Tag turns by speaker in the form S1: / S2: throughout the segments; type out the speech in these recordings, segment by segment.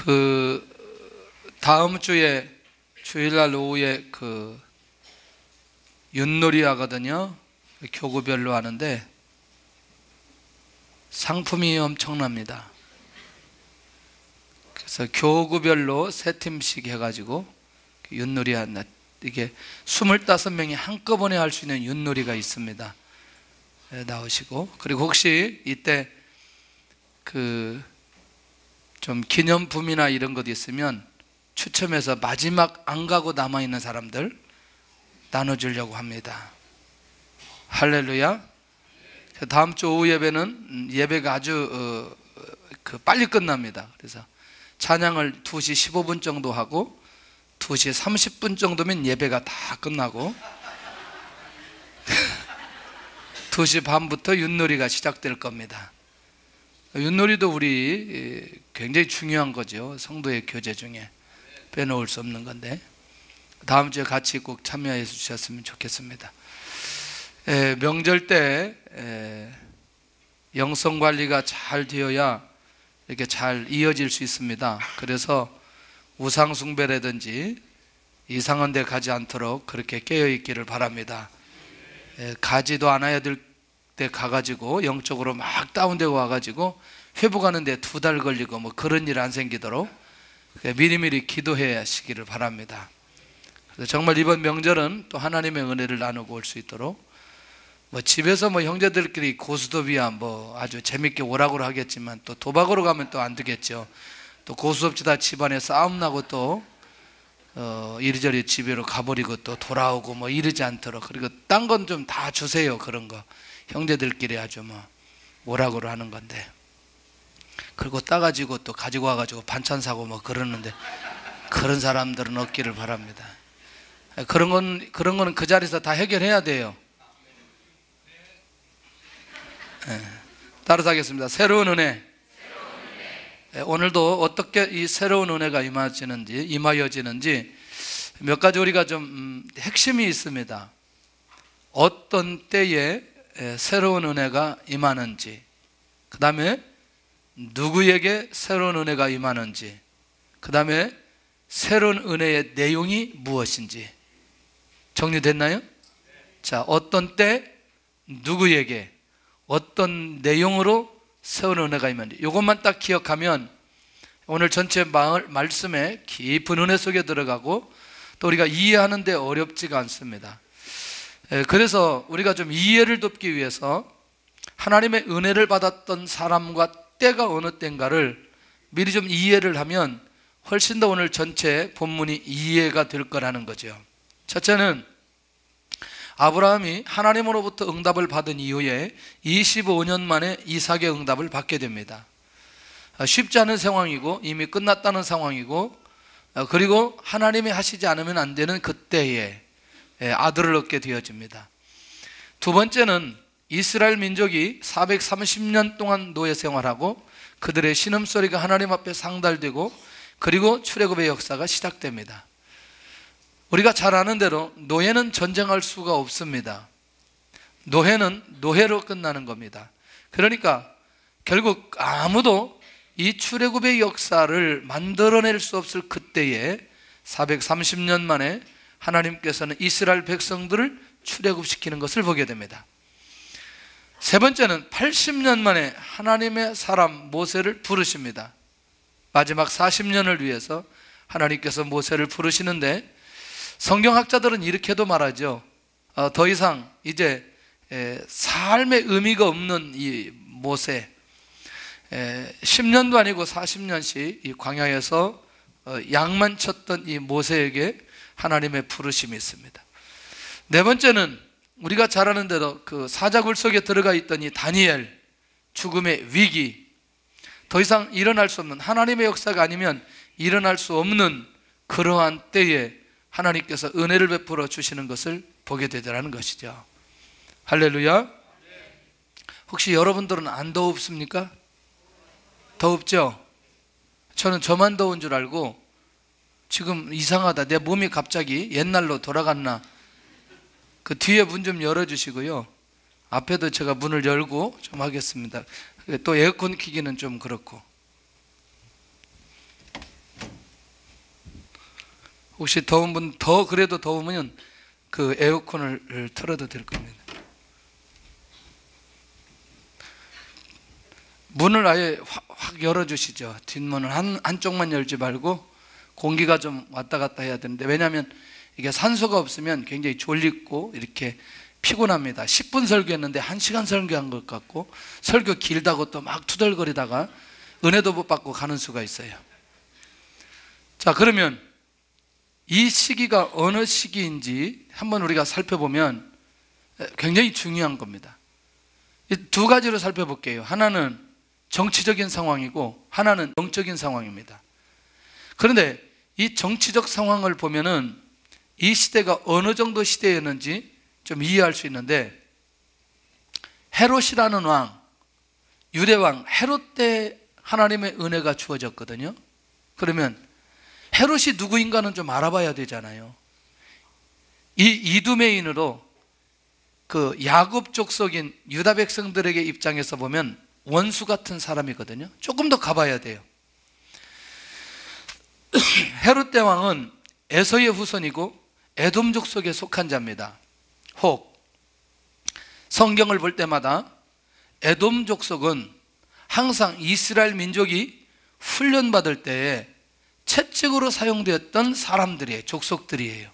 S1: 그 다음 주에 주일날 오후에 그 윷놀이 하거든요. 교구별로 하는데 상품이 엄청납니다. 그래서 교구별로 3팀씩 해가지고 윷놀이 한다. 이게 25명이 한꺼번에 할 수 있는 윷놀이가 있습니다. 나오시고, 그리고 혹시 이때 그 좀 기념품이나 이런 것 있으면 추첨해서 마지막 안 가고 남아있는 사람들 나눠주려고 합니다. 할렐루야. 다음 주 오후 예배는 예배가 아주 빨리 끝납니다. 그래서 찬양을 2시 15분 정도 하고 2시 30분 정도면 예배가 다 끝나고 2시 반부터 윷놀이가 시작될 겁니다. 윷놀이도 우리 굉장히 중요한 거죠. 성도의 교제 중에 빼놓을 수 없는 건데 다음 주에 같이 꼭 참여해 주셨으면 좋겠습니다. 명절 때 영성 관리가 잘 되어야 이렇게 잘 이어질 수 있습니다. 그래서 우상 숭배라든지 이상한 데 가지 않도록 그렇게 깨어 있기를 바랍니다. 가지도 않아야 될 때 가가지고 영적으로 막 다운되고 와가지고 회복하는데 2달 걸리고 뭐 그런 일 안 생기도록 미리미리 기도해 하시기를 바랍니다. 그래서 정말 이번 명절은 또 하나님의 은혜를 나누고 올 수 있도록 뭐 집에서 뭐 형제들끼리 고스톱이야 뭐 아주 재밌게 오락으로 하겠지만 또 도박으로 가면 또 안 되겠죠. 또 고스톱치다 집안에 싸움 나고 또 이리저리 집으로 가버리고 또 돌아오고 뭐 이러지 않도록. 그리고 딴 건 좀 다 주세요. 그런 거 형제들끼리 아주 뭐 오락으로 하는 건데, 그리고 따가지고 또 가지고 와가지고 반찬 사고 뭐 그러는데 그런 사람들은 없기를 바랍니다. 그런 거는 그 자리에서 다 해결해야 돼요. 따라서 하겠습니다. 새로운 은혜. 오늘도 어떻게 이 새로운 은혜가 임하여지는지 몇 가지 우리가 좀 핵심이 있습니다. 어떤 때에 새로운 은혜가 임하는지, 그 다음에 누구에게 새로운 은혜가 임하는지, 그 다음에 새로운 은혜의 내용이 무엇인지 정리됐나요? 자, 어떤 때 누구에게 어떤 내용으로 새로운 은혜가 임하는지 이것만 딱 기억하면 오늘 전체 말씀에 깊은 은혜 속에 들어가고 또 우리가 이해하는 데 어렵지가 않습니다. 그래서 우리가 좀 이해를 돕기 위해서 하나님의 은혜를 받았던 사람과 때가 어느 때인가를 미리 좀 이해를 하면 훨씬 더 오늘 전체 본문이 이해가 될 거라는 거죠. 첫째는 아브라함이 하나님으로부터 응답을 받은 이후에 25년 만에 이삭의 응답을 받게 됩니다. 쉽지 않은 상황이고 이미 끝났다는 상황이고, 그리고 하나님이 하시지 않으면 안 되는 그때에 아들을 얻게 되어집니다. 두 번째는 이스라엘 민족이 430년 동안 노예 생활하고 그들의 신음소리가 하나님 앞에 상달되고 그리고 출애굽의 역사가 시작됩니다. 우리가 잘 아는 대로 노예는 전쟁할 수가 없습니다. 노예는 노예로 끝나는 겁니다. 그러니까 결국 아무도 이 출애굽의 역사를 만들어낼 수 없을 그때에 430년 만에 하나님께서는 이스라엘 백성들을 출애굽시키는 것을 보게 됩니다. 세 번째는 80년 만에 하나님의 사람 모세를 부르십니다. 마지막 40년을 위해서 하나님께서 모세를 부르시는데 성경학자들은 이렇게도 말하죠. 더 이상 이제 삶의 의미가 없는 이 모세, 10년도 아니고 40년씩 이 광야에서 양만 쳤던 이 모세에게 하나님의 부르심이 있습니다. 네 번째는 우리가 잘 아는 대로 그 사자굴 속에 들어가 있던 이 다니엘, 죽음의 위기, 더 이상 일어날 수 없는, 하나님의 역사가 아니면 일어날 수 없는 그러한 때에 하나님께서 은혜를 베풀어 주시는 것을 보게 되더라는 것이죠. 할렐루야. 혹시 여러분들은 안 더웁습니까? 더웁죠? 저는 저만 더운 줄 알고 지금 이상하다, 내 몸이 갑자기 옛날로 돌아갔나. 그 뒤에 문 좀 열어주시고요, 앞에도 제가 문을 열고 좀 하겠습니다. 또 에어컨 키기는 좀 그렇고. 혹시 더운 분, 그래도 더우면 그 에어컨을 틀어도 될 겁니다. 문을 아예 확 열어주시죠. 뒷문을 한쪽만 열지 말고 공기가 좀 왔다 갔다 해야 되는데, 왜냐하면 이게 산소가 없으면 굉장히 졸리고 이렇게 피곤합니다. 10분 설교했는데 1시간 설교한 것 같고, 설교 길다고 또 막 투덜거리다가 은혜도 못 받고 가는 수가 있어요. 자, 그러면 이 시기가 어느 시기인지 한번 우리가 살펴보면 굉장히 중요한 겁니다. 이 두 가지로 살펴볼게요. 하나는 정치적인 상황이고 하나는 영적인 상황입니다. 그런데 이 정치적 상황을 보면은 이 시대가 어느 정도 시대였는지 좀 이해할 수 있는데, 헤롯이라는 왕, 유대왕 헤롯 때 하나님의 은혜가 주어졌거든요. 그러면 헤롯이 누구인가는 좀 알아봐야 되잖아요. 이 이두메인으로 그 야곱 족속인 유다 백성들에게 입장에서 보면 원수 같은 사람이거든요. 조금 더 가봐야 돼요. 헤롯 대왕은 에서의 후손이고 에돔 족속에 속한 자입니다. 혹 성경을 볼 때마다 에돔 족속은 항상 이스라엘 민족이 훈련받을 때에 채찍으로 사용되었던 사람들이에요. 족속들이에요.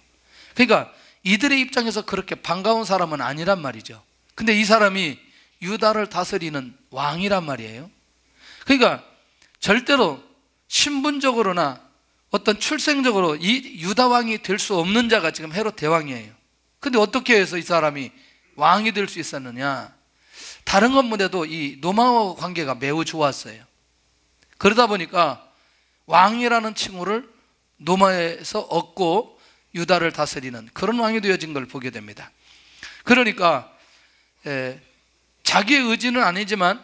S1: 그러니까 이들의 입장에서 그렇게 반가운 사람은 아니란 말이죠. 근데 이 사람이 유다를 다스리는 왕이란 말이에요. 그러니까 절대로 신분적으로나 어떤 출생적으로 이 유다 왕이 될 수 없는 자가 지금 헤롯 대왕이에요. 근데 어떻게 해서 이 사람이 왕이 될 수 있었느냐? 다른 것보다도 이 노마와 관계가 매우 좋았어요. 그러다 보니까 왕이라는 칭호를 노마에서 얻고 유다를 다스리는 그런 왕이 되어진 걸 보게 됩니다. 그러니까 자기의 의지는 아니지만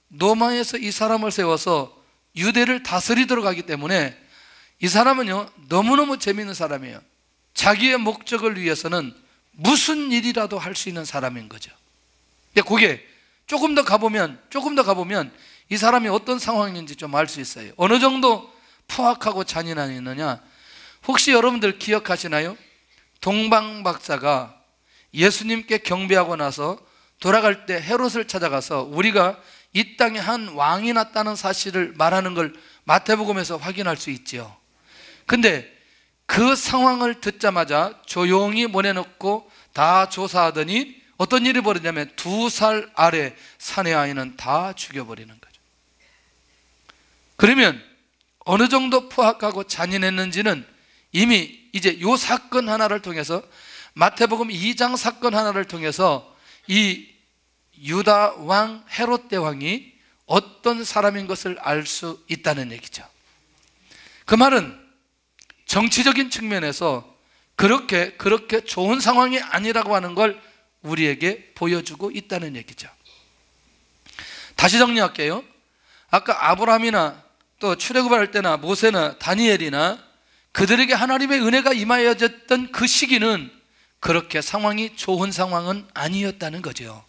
S1: 노마에서 이 사람을 세워서 유대를 다스리도록 하기 때문에 이 사람은요 너무너무 재미있는 사람이에요. 자기의 목적을 위해서는 무슨 일이라도 할 수 있는 사람인 거죠. 그게 조금 더 가보면 이 사람이 어떤 상황인지 좀 알 수 있어요. 어느 정도 포악하고 잔인함이 있느냐? 혹시 여러분들 기억하시나요? 동방 박사가 예수님께 경배하고 나서 돌아갈 때 헤롯을 찾아가서 우리가 이 땅에 한 왕이 났다는 사실을 말하는 걸 마태복음에서 확인할 수 있죠. 근데 그 상황을 듣자마자 조용히 보내놓고 다 조사하더니 어떤 일이 벌어지냐면 2살 아래 사내 아이는 다 죽여버리는 거죠. 그러면 어느 정도 포악하고 잔인했는지는 이미 이제 이 사건 하나를 통해서, 마태복음 2장 사건 하나를 통해서 이 유다 왕 헤롯 대왕이 어떤 사람인 것을 알 수 있다는 얘기죠. 그 말은 정치적인 측면에서 그렇게 좋은 상황이 아니라고 하는 걸 우리에게 보여주고 있다는 얘기죠. 다시 정리할게요. 아까 아브라함이나 또 출애굽할 때나 모세나 다니엘이나 그들에게 하나님의 은혜가 임하여졌던 그 시기는 그렇게 상황이 좋은 상황은 아니었다는 거죠.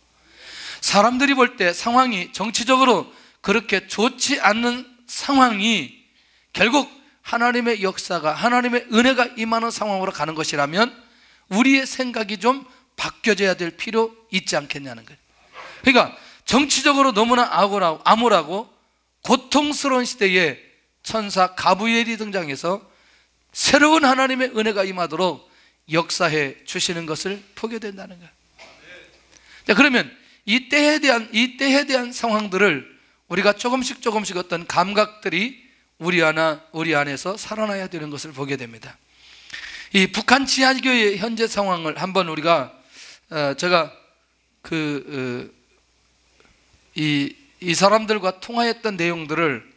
S1: 사람들이 볼 때 상황이 정치적으로 그렇게 좋지 않는 상황이 결국 하나님의 역사가, 하나님의 은혜가 임하는 상황으로 가는 것이라면 우리의 생각이 좀 바뀌어져야 될 필요 있지 않겠냐는 거예요. 그러니까 정치적으로 너무나 암울하고 고통스러운 시대에 천사 가브리엘이 등장해서 새로운 하나님의 은혜가 임하도록 역사해 주시는 것을 보게 된다는 거예요. 자, 그러면 이 때에 대한 상황들을 우리가 조금씩 어떤 감각들이 우리 안에서 살아나야 되는 것을 보게 됩니다. 이 북한 지하교회의 현재 상황을 한번 우리가 제가 이 사람들과 통화했던 내용들을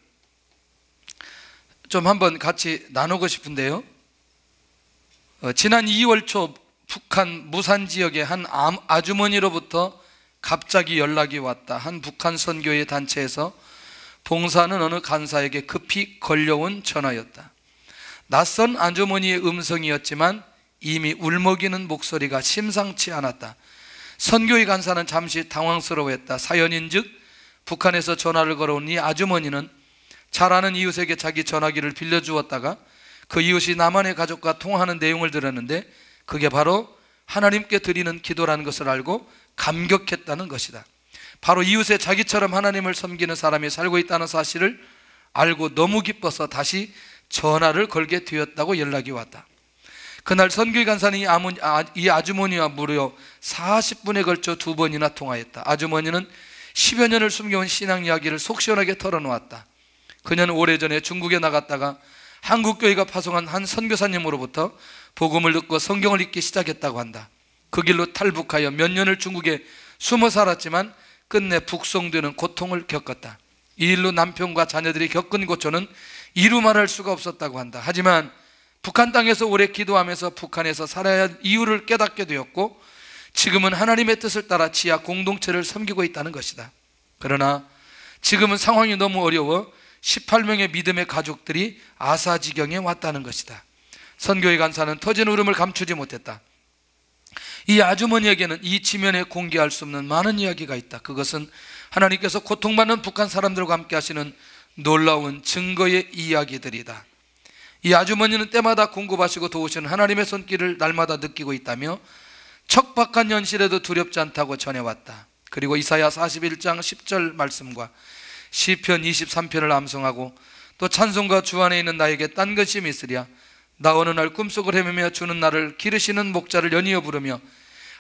S1: 좀 한번 같이 나누고 싶은데요. 지난 2월 초 북한 무산 지역의 한 아주머니로부터 갑자기 연락이 왔다. 한 북한 선교회 단체에서 봉사하는 어느 간사에게 급히 걸려온 전화였다. 낯선 아주머니의 음성이었지만 이미 울먹이는 목소리가 심상치 않았다. 선교회 간사는 잠시 당황스러워했다. 사연인즉 북한에서 전화를 걸어온 이 아주머니는 잘 아는 이웃에게 자기 전화기를 빌려주었다가 그 이웃이 나만의 가족과 통화하는 내용을 들었는데 그게 바로 하나님께 드리는 기도라는 것을 알고 감격했다는 것이다. 바로 이웃에 자기처럼 하나님을 섬기는 사람이 살고 있다는 사실을 알고 너무 기뻐서 다시 전화를 걸게 되었다고 연락이 왔다. 그날 선교회 간사는 이 아주머니와 무려 40분에 걸쳐 2번이나 통화했다. 아주머니는 10여 년을 숨겨온 신앙 이야기를 속 시원하게 털어놓았다. 그녀는 오래전에 중국에 나갔다가 한국교회가 파송한 한 선교사님으로부터 복음을 듣고 성경을 읽기 시작했다고 한다. 그 길로 탈북하여 몇 년을 중국에 숨어 살았지만 끝내 북송되는 고통을 겪었다. 이 일로 남편과 자녀들이 겪은 고초는 이루 말할 수가 없었다고 한다. 하지만 북한 땅에서 오래 기도하면서 북한에서 살아야 할 이유를 깨닫게 되었고 지금은 하나님의 뜻을 따라 지하 공동체를 섬기고 있다는 것이다. 그러나 지금은 상황이 너무 어려워 18명의 믿음의 가족들이 아사지경에 왔다는 것이다. 선교회 간사는 터진 울음을 감추지 못했다. 이 아주머니에게는 이 지면에 공개할 수 없는 많은 이야기가 있다. 그것은 하나님께서 고통받는 북한 사람들과 함께 하시는 놀라운 증거의 이야기들이다. 이 아주머니는 때마다 공급하시고 도우시는 하나님의 손길을 날마다 느끼고 있다며 척박한 현실에도 두렵지 않다고 전해왔다. 그리고 이사야 41장 10절 말씀과 시편 23편을 암송하고 또 찬송가 주 안에 있는 나에게 딴 것이 있으랴 나 어느 날 꿈속을 헤매며 주는 나를 기르시는 목자를 연이어 부르며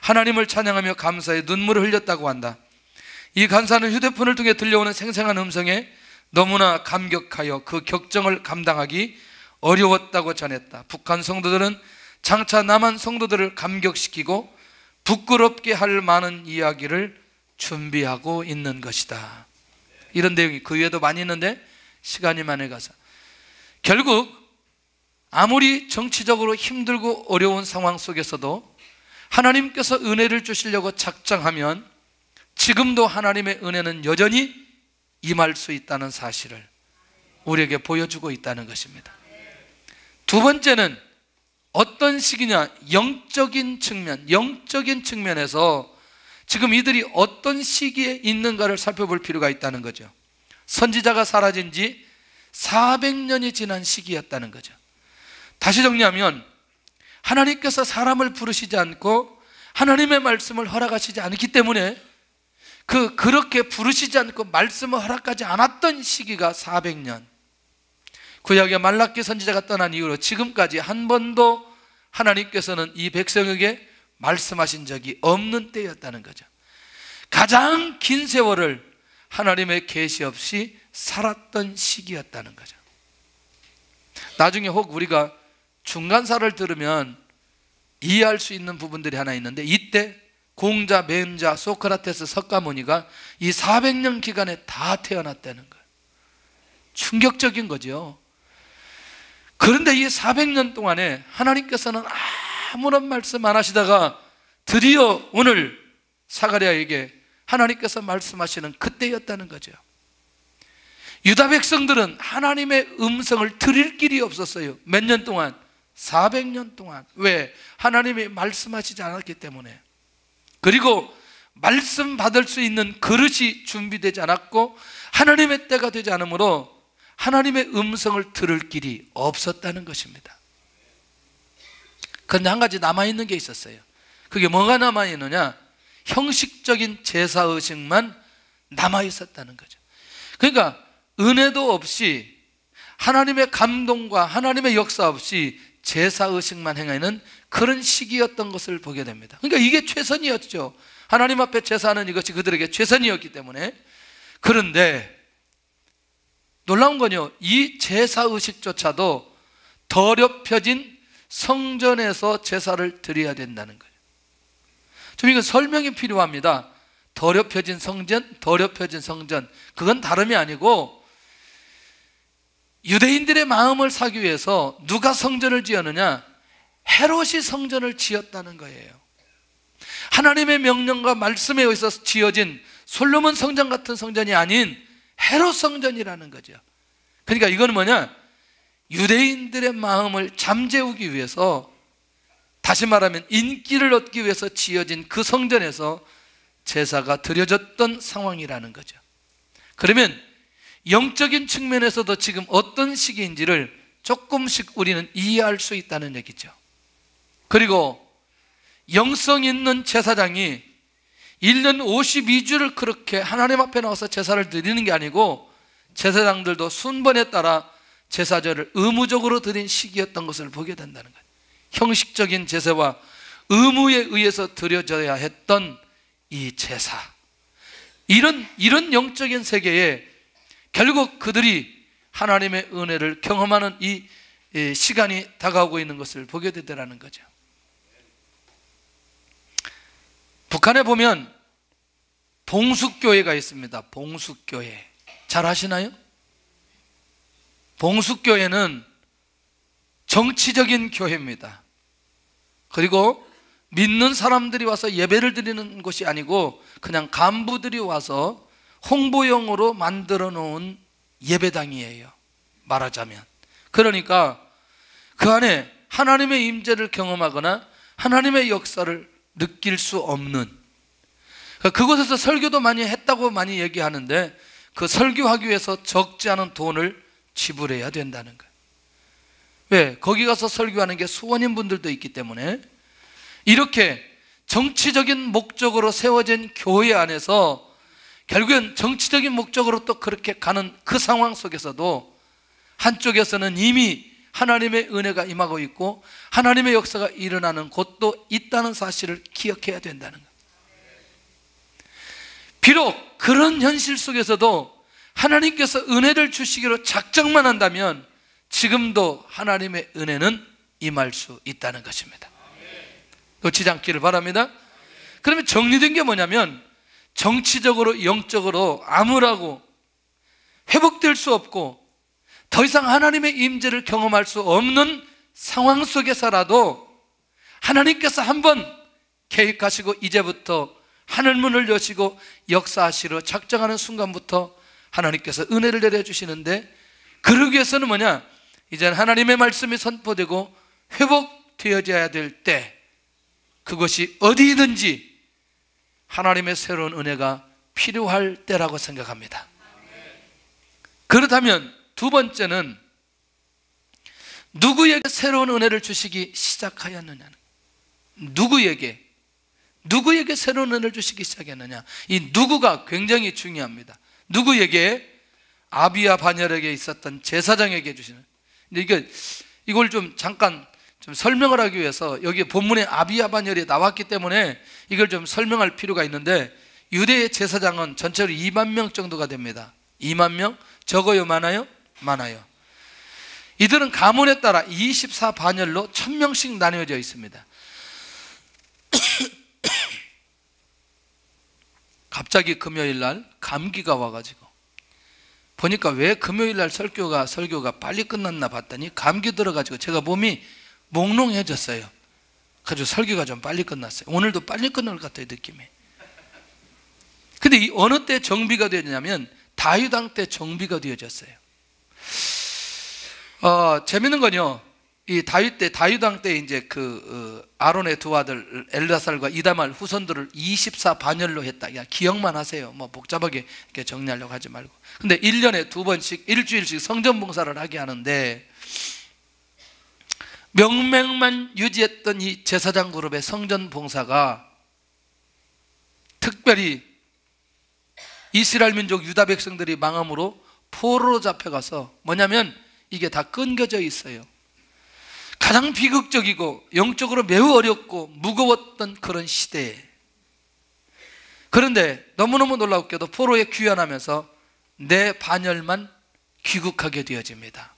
S1: 하나님을 찬양하며 감사의 눈물을 흘렸다고 한다. 이 간사는 휴대폰을 통해 들려오는 생생한 음성에 너무나 감격하여 그 격정을 감당하기 어려웠다고 전했다. 북한 성도들은 장차 남한 성도들을 감격시키고 부끄럽게 할 많은 이야기를 준비하고 있는 것이다. 이런 내용이 그 외에도 많이 있는데 시간이 많이 가서 결국 아무리 정치적으로 힘들고 어려운 상황 속에서도 하나님께서 은혜를 주시려고 작정하면 지금도 하나님의 은혜는 여전히 임할 수 있다는 사실을 우리에게 보여주고 있다는 것입니다. 두 번째는 어떤 시기냐? 영적인 측면에서 지금 이들이 어떤 시기에 있는가를 살펴볼 필요가 있다는 거죠. 선지자가 사라진 지 400년이 지난 시기였다는 거죠. 다시 정리하면 하나님께서 사람을 부르시지 않고 하나님의 말씀을 허락하시지 않기 때문에 그렇게 부르시지 않고 말씀을 허락하지 않았던 시기가 400년, 구약의 말라기 선지자가 떠난 이후로 지금까지 한 번도 하나님께서는 이 백성에게 말씀하신 적이 없는 때였다는 거죠. 가장 긴 세월을 하나님의 계시 없이 살았던 시기였다는 거죠. 나중에 혹 우리가 중간사를 들으면 이해할 수 있는 부분들이 하나 있는데 이때 공자, 맹자, 소크라테스, 석가모니가 이 400년 기간에 다 태어났다는 거예요. 충격적인 거죠. 그런데 이 400년 동안에 하나님께서는 아무런 말씀 안 하시다가 드디어 오늘 사가랴에게 하나님께서 말씀하시는 그때였다는 거죠. 유다 백성들은 하나님의 음성을 들을 길이 없었어요. 몇 년 동안? 400년 동안. 왜? 하나님이 말씀하시지 않았기 때문에. 그리고 말씀 받을 수 있는 그릇이 준비되지 않았고 하나님의 때가 되지 않으므로 하나님의 음성을 들을 길이 없었다는 것입니다. 그런데 한 가지 남아있는 게 있었어요. 그게 뭐가 남아있느냐? 형식적인 제사의식만 남아있었다는 거죠. 그러니까 은혜도 없이 하나님의 감동과 하나님의 역사 없이 제사의식만 행하는 그런 시기였던 것을 보게 됩니다. 그러니까 이게 최선이었죠. 하나님 앞에 제사하는 이것이 그들에게 최선이었기 때문에. 그런데 놀라운 건요, 이 제사의식조차도 더럽혀진 성전에서 제사를 드려야 된다는 거예요. 좀 이거 설명이 필요합니다. 더럽혀진 성전, 그건 다름이 아니고 유대인들의 마음을 사기 위해서 누가 성전을 지었느냐? 헤롯이 성전을 지었다는 거예요. 하나님의 명령과 말씀에 의해서 지어진 솔로몬 성전 같은 성전이 아닌 헤롯 성전이라는 거죠. 그러니까 이거는 뭐냐? 유대인들의 마음을 잠재우기 위해서, 다시 말하면 인기를 얻기 위해서 지어진 그 성전에서 제사가 드려졌던 상황이라는 거죠. 그러면 영적인 측면에서도 지금 어떤 시기인지를 조금씩 우리는 이해할 수 있다는 얘기죠. 그리고 영성 있는 제사장이 1년 52주를 그렇게 하나님 앞에 나와서 제사를 드리는 게 아니고 제사장들도 순번에 따라 제사절을 의무적으로 드린 시기였던 것을 보게 된다는 거예요. 형식적인 제사와 의무에 의해서 드려져야 했던 이 제사, 이런 영적인 세계에 결국 그들이 하나님의 은혜를 경험하는 이 시간이 다가오고 있는 것을 보게 되더라는 거죠. 북한에 보면 봉숙교회가 있습니다. 봉숙교회 잘 아시나요? 봉숙교회는 정치적인 교회입니다. 그리고 믿는 사람들이 와서 예배를 드리는 것이 아니고 그냥 간부들이 와서 홍보용으로 만들어 놓은 예배당이에요, 말하자면. 그러니까 그 안에 하나님의 임재를 경험하거나 하나님의 역사를 느낄 수 없는, 그곳에서 설교도 많이 했다고 많이 얘기하는데 그 설교하기 위해서 적지 않은 돈을 지불해야 된다는 거예요. 왜? 거기 가서 설교하는 게 수원인 분들도 있기 때문에. 이렇게 정치적인 목적으로 세워진 교회 안에서 결국엔 정치적인 목적으로 또 그렇게 가는 그 상황 속에서도 한쪽에서는 이미 하나님의 은혜가 임하고 있고 하나님의 역사가 일어나는 곳도 있다는 사실을 기억해야 된다는 거예요. 비록 그런 현실 속에서도 하나님께서 은혜를 주시기로 작정만 한다면 지금도 하나님의 은혜는 임할 수 있다는 것입니다. 놓치지 않기를 바랍니다. 그러면 정리된 게 뭐냐면 정치적으로 영적으로 암울하고 회복될 수 없고 더 이상 하나님의 임재를 경험할 수 없는 상황 속에서라도 하나님께서 한번 계획하시고 이제부터 하늘문을 여시고 역사하시러 작정하는 순간부터 하나님께서 은혜를 내려주시는데, 그러기 위해서는 뭐냐? 이제는 하나님의 말씀이 선포되고 회복되어져야 될 때, 그것이 어디든지 하나님의 새로운 은혜가 필요할 때라고 생각합니다. 그렇다면 두 번째는 누구에게 새로운 은혜를 주시기 시작하였느냐, 누구에게 새로운 은혜를 주시기 시작했느냐, 이 누구가 굉장히 중요합니다. 누구에게? 아비야 반열에게 있었던 제사장에게 주시는. 근데 이걸 좀 잠깐 좀 설명을 하기 위해서 여기 본문에 아비야 반열이 나왔기 때문에 이걸 좀 설명할 필요가 있는데, 유대의 제사장은 전체로 2만 명 정도가 됩니다. 2만 명? 적어요? 많아요? 많아요. 이들은 가문에 따라 24반열로 1000명씩 나뉘어져 있습니다. 갑자기 금요일 날 감기가 와가지고 보니까 왜 금요일 날 설교가 빨리 끝났나 봤더니 감기 들어가지고 제가 몸이 몽롱해졌어요. 그래서 설교가 좀 빨리 끝났어요. 오늘도 빨리 끝날 것 같아요, 느낌이. 근데 이 어느 때 정비가 되냐면 다윗 왕 때 정비가 되어졌어요. 재밌는 건요, 이 다윗 왕 때 이제 아론의 두 아들 엘라살과 이다말 후손들을 24반열로 했다. 그냥 기억만 하세요. 뭐 복잡하게 이렇게 정리하려고 하지 말고. 근데 1년에 2번씩 일주일씩 성전 봉사를 하게 하는데, 명맥만 유지했던 이 제사장 그룹의 성전 봉사가 특별히 이스라엘 민족 유다 백성들이 망함으로 포로로 잡혀가서, 뭐냐면 이게 다 끊겨져 있어요. 가장 비극적이고 영적으로 매우 어렵고 무거웠던 그런 시대에, 그런데 너무너무 놀랍게도 포로에 귀환하면서 내 반열만 귀국하게 되어집니다.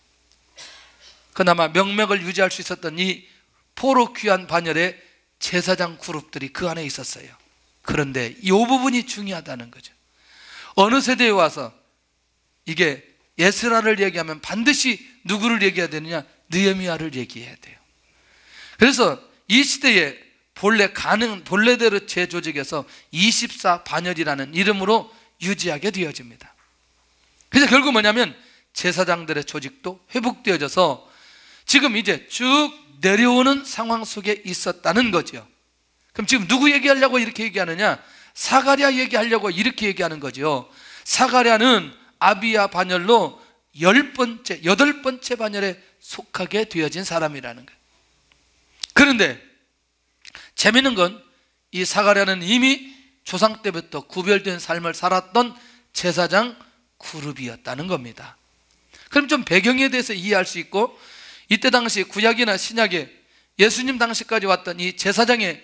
S1: 그나마 명맥을 유지할 수 있었던 이 포로 귀환 반열의 제사장 그룹들이 그 안에 있었어요. 그런데 이 부분이 중요하다는 거죠. 어느 세대에 와서 이게 에스라를 얘기하면 반드시 누구를 얘기해야 되느냐? 느헤미야를 얘기해야 돼요. 그래서 이 시대에 본래대로 재조직해서 24반열이라는 이름으로 유지하게 되어집니다. 그래서 결국 뭐냐면 제사장들의 조직도 회복되어져서 지금 이제 쭉 내려오는 상황 속에 있었다는 거죠. 그럼 지금 누구 얘기하려고 이렇게 얘기하느냐? 사가랴 얘기하려고 이렇게 얘기하는 거죠. 사가랴는 아비야 반열로 8번째 반열의 속하게 되어진 사람이라는 거예요. 그런데 재미있는 건 이 사가랴는 이미 조상 때부터 구별된 삶을 살았던 제사장 그룹이었다는 겁니다. 그럼 좀 배경에 대해서 이해할 수 있고, 이때 당시 구약이나 신약에 예수님 당시까지 왔던 이 제사장의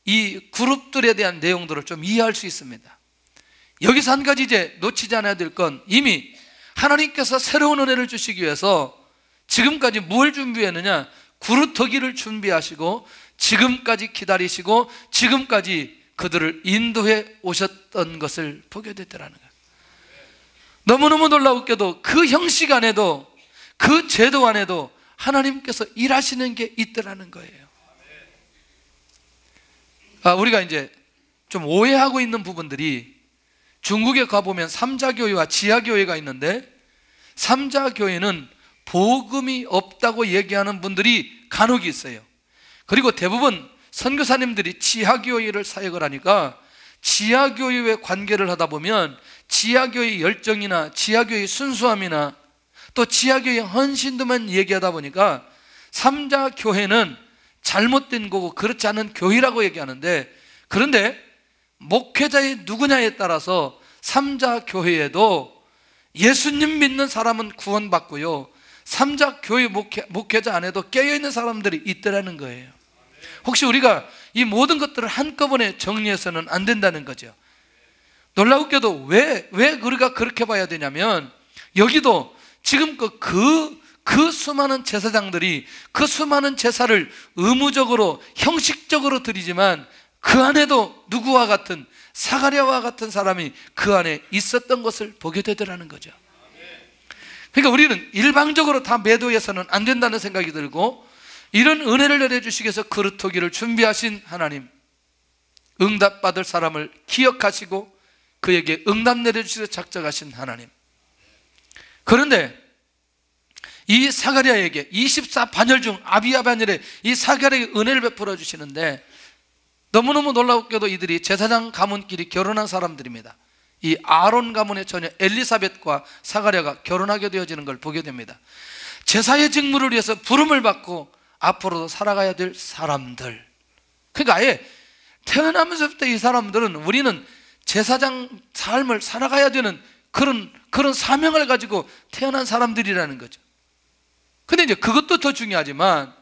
S1: 이 그룹들에 대한 내용들을 좀 이해할 수 있습니다. 여기서 한 가지 이제 놓치지 않아야 될 건, 이미 하나님께서 새로운 은혜를 주시기 위해서 지금까지 뭘 준비했느냐? 구루터기를 준비하시고 지금까지 기다리시고 지금까지 그들을 인도해 오셨던 것을 보게 되더라는 거예요. 너무너무 놀라웠게도 그 형식 안에도, 그 제도 안에도 하나님께서 일하시는 게 있더라는 거예요. 우리가 이제 좀 오해하고 있는 부분들이, 중국에 가보면 삼자교회와 지하교회가 있는데, 삼자교회는 복음이 없다고 얘기하는 분들이 간혹 있어요. 그리고 대부분 선교사님들이 지하교회를 사역을 하니까 지하교회의 관계를 하다 보면 지하교회의 열정이나 지하교회의 순수함이나 또 지하교회의 헌신도만 얘기하다 보니까 삼자교회는 잘못된 거고 그렇지 않은 교회라고 얘기하는데, 그런데 목회자의 누구냐에 따라서 삼자교회에도 예수님 믿는 사람은 구원받고요, 삼자교회 목회자 안에도 깨어있는 사람들이 있더라는 거예요. 혹시 우리가 이 모든 것들을 한꺼번에 정리해서는 안 된다는 거죠. 놀라우게도 왜 우리가 그렇게 봐야 되냐면, 여기도 지금껏 그 수많은 제사장들이 그 수많은 제사를 의무적으로 형식적으로 드리지만 그 안에도 누구와 같은, 사가랴와 같은 사람이 그 안에 있었던 것을 보게 되더라는 거죠. 그러니까 우리는 일방적으로 다 매도해서는 안 된다는 생각이 들고, 이런 은혜를 내려주시기 위해서 그루터기를 준비하신 하나님, 응답받을 사람을 기억하시고 그에게 응답 내려주시기로 작정하신 하나님. 그런데 이 사가랴에게 24반열 중 아비야 반열에 이 사가랴에게 은혜를 베풀어 주시는데, 너무너무 놀랍게도 이들이 제사장 가문끼리 결혼한 사람들입니다. 이 아론 가문의 처녀 엘리사벳과 사가랴가 결혼하게 되어지는 걸 보게 됩니다. 제사의 직무를 위해서 부름을 받고 앞으로도 살아가야 될 사람들. 그러니까 아예 태어나면서부터 이 사람들은, 우리는 제사장 삶을 살아가야 되는 그런 사명을 가지고 태어난 사람들이라는 거죠. 근데 이제 그것도 더 중요하지만,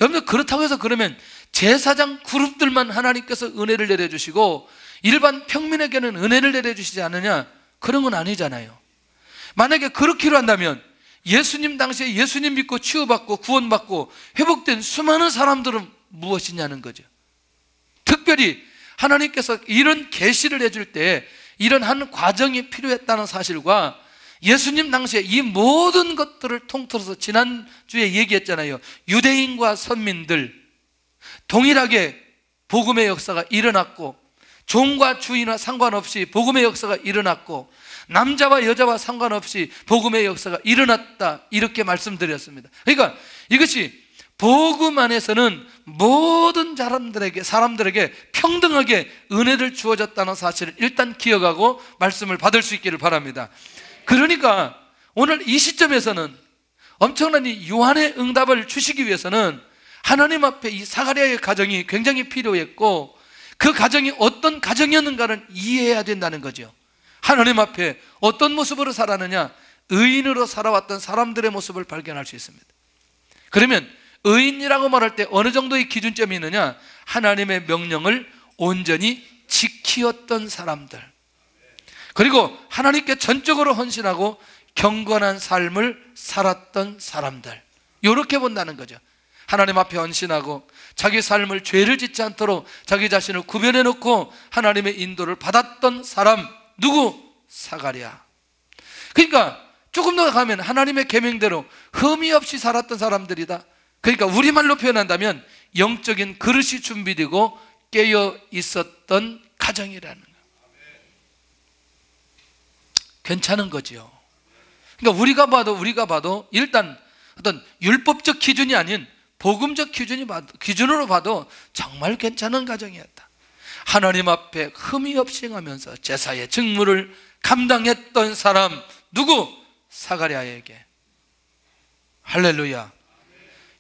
S1: 여러분들 그렇다고 해서 그러면 제사장 그룹들만 하나님께서 은혜를 내려주시고 일반 평민에게는 은혜를 내려주시지 않느냐? 그런 건 아니잖아요. 만약에 그렇기로 한다면 예수님 당시에 예수님 믿고 치유받고 구원받고 회복된 수많은 사람들은 무엇이냐는 거죠. 특별히 하나님께서 이런 계시를 해줄 때 이런 한 과정이 필요했다는 사실과, 예수님 당시에 이 모든 것들을 통틀어서 지난주에 얘기했잖아요. 유대인과 선민들 동일하게 복음의 역사가 일어났고, 종과 주인과 상관없이 복음의 역사가 일어났고, 남자와 여자와 상관없이 복음의 역사가 일어났다, 이렇게 말씀드렸습니다. 그러니까 이것이 복음 안에서는 모든 사람들에게 평등하게 은혜를 주어졌다는 사실을 일단 기억하고 말씀을 받을 수 있기를 바랍니다. 그러니까 오늘 이 시점에서는 엄청난 이 요한의 응답을 주시기 위해서는 하나님 앞에 이 사가랴의 가정이 굉장히 필요했고, 그 가정이 어떤 가정이었는가를 이해해야 된다는 거죠. 하나님 앞에 어떤 모습으로 살았느냐? 의인으로 살아왔던 사람들의 모습을 발견할 수 있습니다. 그러면 의인이라고 말할 때 어느 정도의 기준점이 있느냐? 하나님의 명령을 온전히 지키었던 사람들, 그리고 하나님께 전적으로 헌신하고 경건한 삶을 살았던 사람들, 이렇게 본다는 거죠. 하나님 앞에 헌신하고 자기 삶을 죄를 짓지 않도록 자기 자신을 구별해 놓고 하나님의 인도를 받았던 사람, 누구? 사가랴. 그러니까 조금 더 가면 하나님의 계명대로 흠이 없이 살았던 사람들이다. 그러니까 우리말로 표현한다면 영적인 그릇이 준비되고 깨어 있었던 가정이라는 거예요. 괜찮은 거죠. 그러니까 우리가 봐도 일단 어떤 율법적 기준이 아닌 복음적 기준으로 봐도 정말 괜찮은 가정이었다. 하나님 앞에 흠이 없이 행하면서 제사의 직무를 감당했던 사람, 누구? 사가랴에게 할렐루야.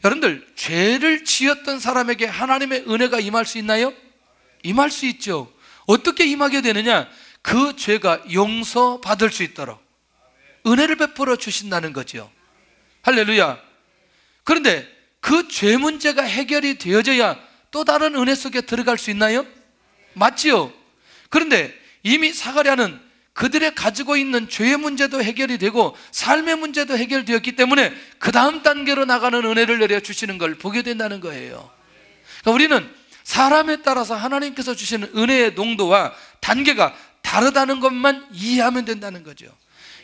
S1: 여러분들, 죄를 지었던 사람에게 하나님의 은혜가 임할 수 있나요? 임할 수 있죠. 어떻게 임하게 되느냐? 그 죄가 용서받을 수 있도록 은혜를 베풀어 주신다는 거죠. 할렐루야. 그런데 그 죄 문제가 해결이 되어져야 또 다른 은혜 속에 들어갈 수 있나요? 맞지요? 그런데 이미 사가랴는 그들의 가지고 있는 죄의 문제도 해결이 되고 삶의 문제도 해결되었기 때문에 그 다음 단계로 나가는 은혜를 내려주시는 걸 보게 된다는 거예요. 그러니까 우리는 사람에 따라서 하나님께서 주시는 은혜의 농도와 단계가 다르다는 것만 이해하면 된다는 거죠.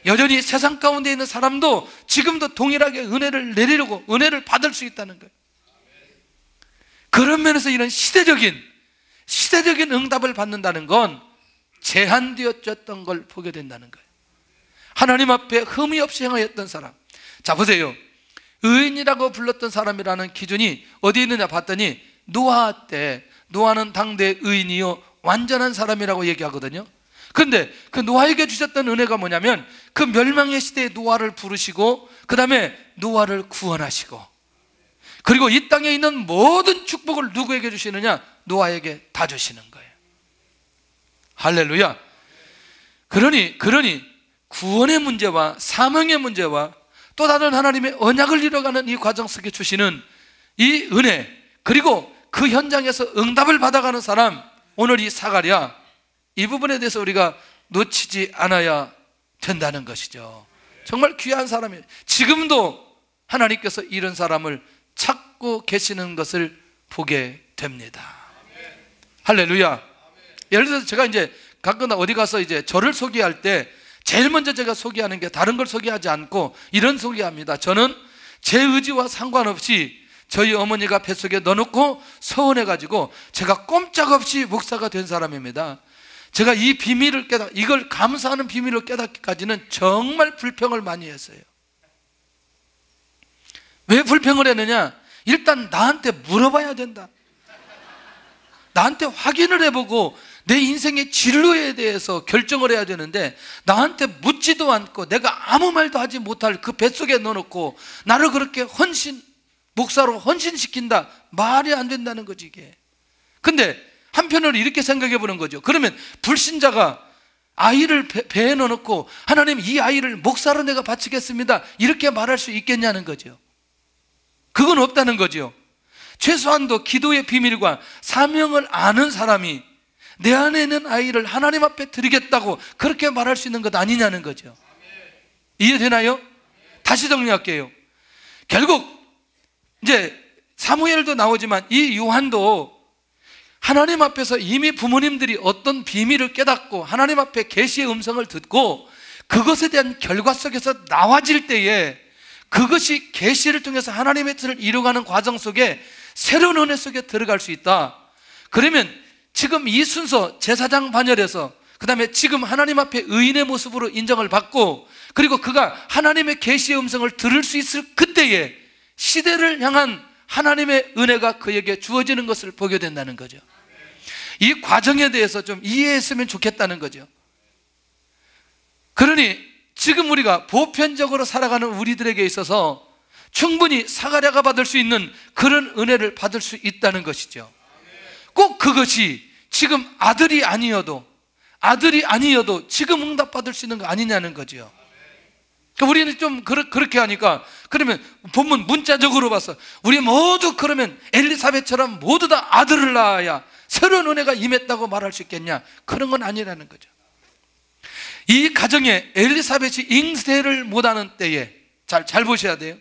S1: 여전히 세상 가운데 있는 사람도 지금도 동일하게 은혜를 내리려고 은혜를 받을 수 있다는 거예요. 그런 면에서 이런 시대적인 응답을 받는다는 건 제한되어졌던 걸 보게 된다는 거예요. 하나님 앞에 흠이 없이 행하였던 사람. 자, 보세요. 의인이라고 불렀던 사람이라는 기준이 어디 있느냐 봤더니 노아 때, 노아는 당대 의인이요 완전한 사람이라고 얘기하거든요. 그런데 그 노아에게 주셨던 은혜가 뭐냐면 그 멸망의 시대에 노아를 부르시고 그 다음에 노아를 구원하시고, 그리고 이 땅에 있는 모든 축복을 누구에게 주시느냐? 노아에게 다 주시는 거예요. 할렐루야. 그러니 구원의 문제와 사명의 문제와 또 다른 하나님의 언약을 이뤄가는 이 과정 속에 주시는 이 은혜, 그리고 그 현장에서 응답을 받아가는 사람, 오늘 이 사가랴, 이 부분에 대해서 우리가 놓치지 않아야 된다는 것이죠. 정말 귀한 사람이에요. 지금도 하나님께서 이런 사람을 찾고 계시는 것을 보게 됩니다. 할렐루야. 예를 들어서 제가 이제 가끔 어디 가서 이제 저를 소개할 때 제일 먼저 제가 소개하는 게 다른 걸 소개하지 않고 이런 소개합니다. 저는 제 의지와 상관없이 저희 어머니가 뱃속에 넣어놓고 서원해가지고 제가 꼼짝없이 목사가 된 사람입니다. 제가 이 비밀을 이걸 감사하는 비밀을 깨닫기까지는 정말 불평을 많이 했어요. 왜 불평을 했느냐? 일단 나한테 물어봐야 된다. 나한테 확인을 해보고 내 인생의 진로에 대해서 결정을 해야 되는데 나한테 묻지도 않고 내가 아무 말도 하지 못할 그 뱃속에 넣어놓고 나를 그렇게 목사로 헌신시킨다. 말이 안 된다는 거지 이게. 근데 한편으로 이렇게 생각해 보는 거죠. 그러면 불신자가 아이를 배에 넣어놓고 하나님 이 아이를 목사로 내가 바치겠습니다 이렇게 말할 수 있겠냐는 거죠. 그건 없다는 거죠. 최소한도 기도의 비밀과 사명을 아는 사람이 내 안에 있는 아이를 하나님 앞에 드리겠다고 그렇게 말할 수 있는 것 아니냐는 거죠. 이해되나요? 다시 정리할게요. 결국 이제 사무엘도 나오지만 이 요한도 하나님 앞에서 이미 부모님들이 어떤 비밀을 깨닫고 하나님 앞에 계시의 음성을 듣고 그것에 대한 결과 속에서 나와질 때에 그것이 계시를 통해서 하나님의 뜻을 이루어가는 과정 속에 새로운 은혜 속에 들어갈 수 있다. 그러면 지금 이 순서 제사장 반열에서 그 다음에 지금 하나님 앞에 의인의 모습으로 인정을 받고 그리고 그가 하나님의 계시의 음성을 들을 수 있을 그때에 시대를 향한 하나님의 은혜가 그에게 주어지는 것을 보게 된다는 거죠. 이 과정에 대해서 좀 이해했으면 좋겠다는 거죠. 그러니 지금 우리가 보편적으로 살아가는 우리들에게 있어서 충분히 사가랴가 받을 수 있는 그런 은혜를 받을 수 있다는 것이죠. 꼭 그것이 지금 아들이 아니어도 지금 응답받을 수 있는 거 아니냐는 거죠. 그러니까 우리는 좀 그렇게 하니까 그러면 본문 문자적으로 봐서 우리 모두 그러면 엘리사벳처럼 모두 다 아들을 낳아야 새로운 은혜가 임했다고 말할 수 있겠냐? 그런 건 아니라는 거죠. 이 가정에 엘리사벳이 잉세를 못하는 때에 잘 보셔야 돼요.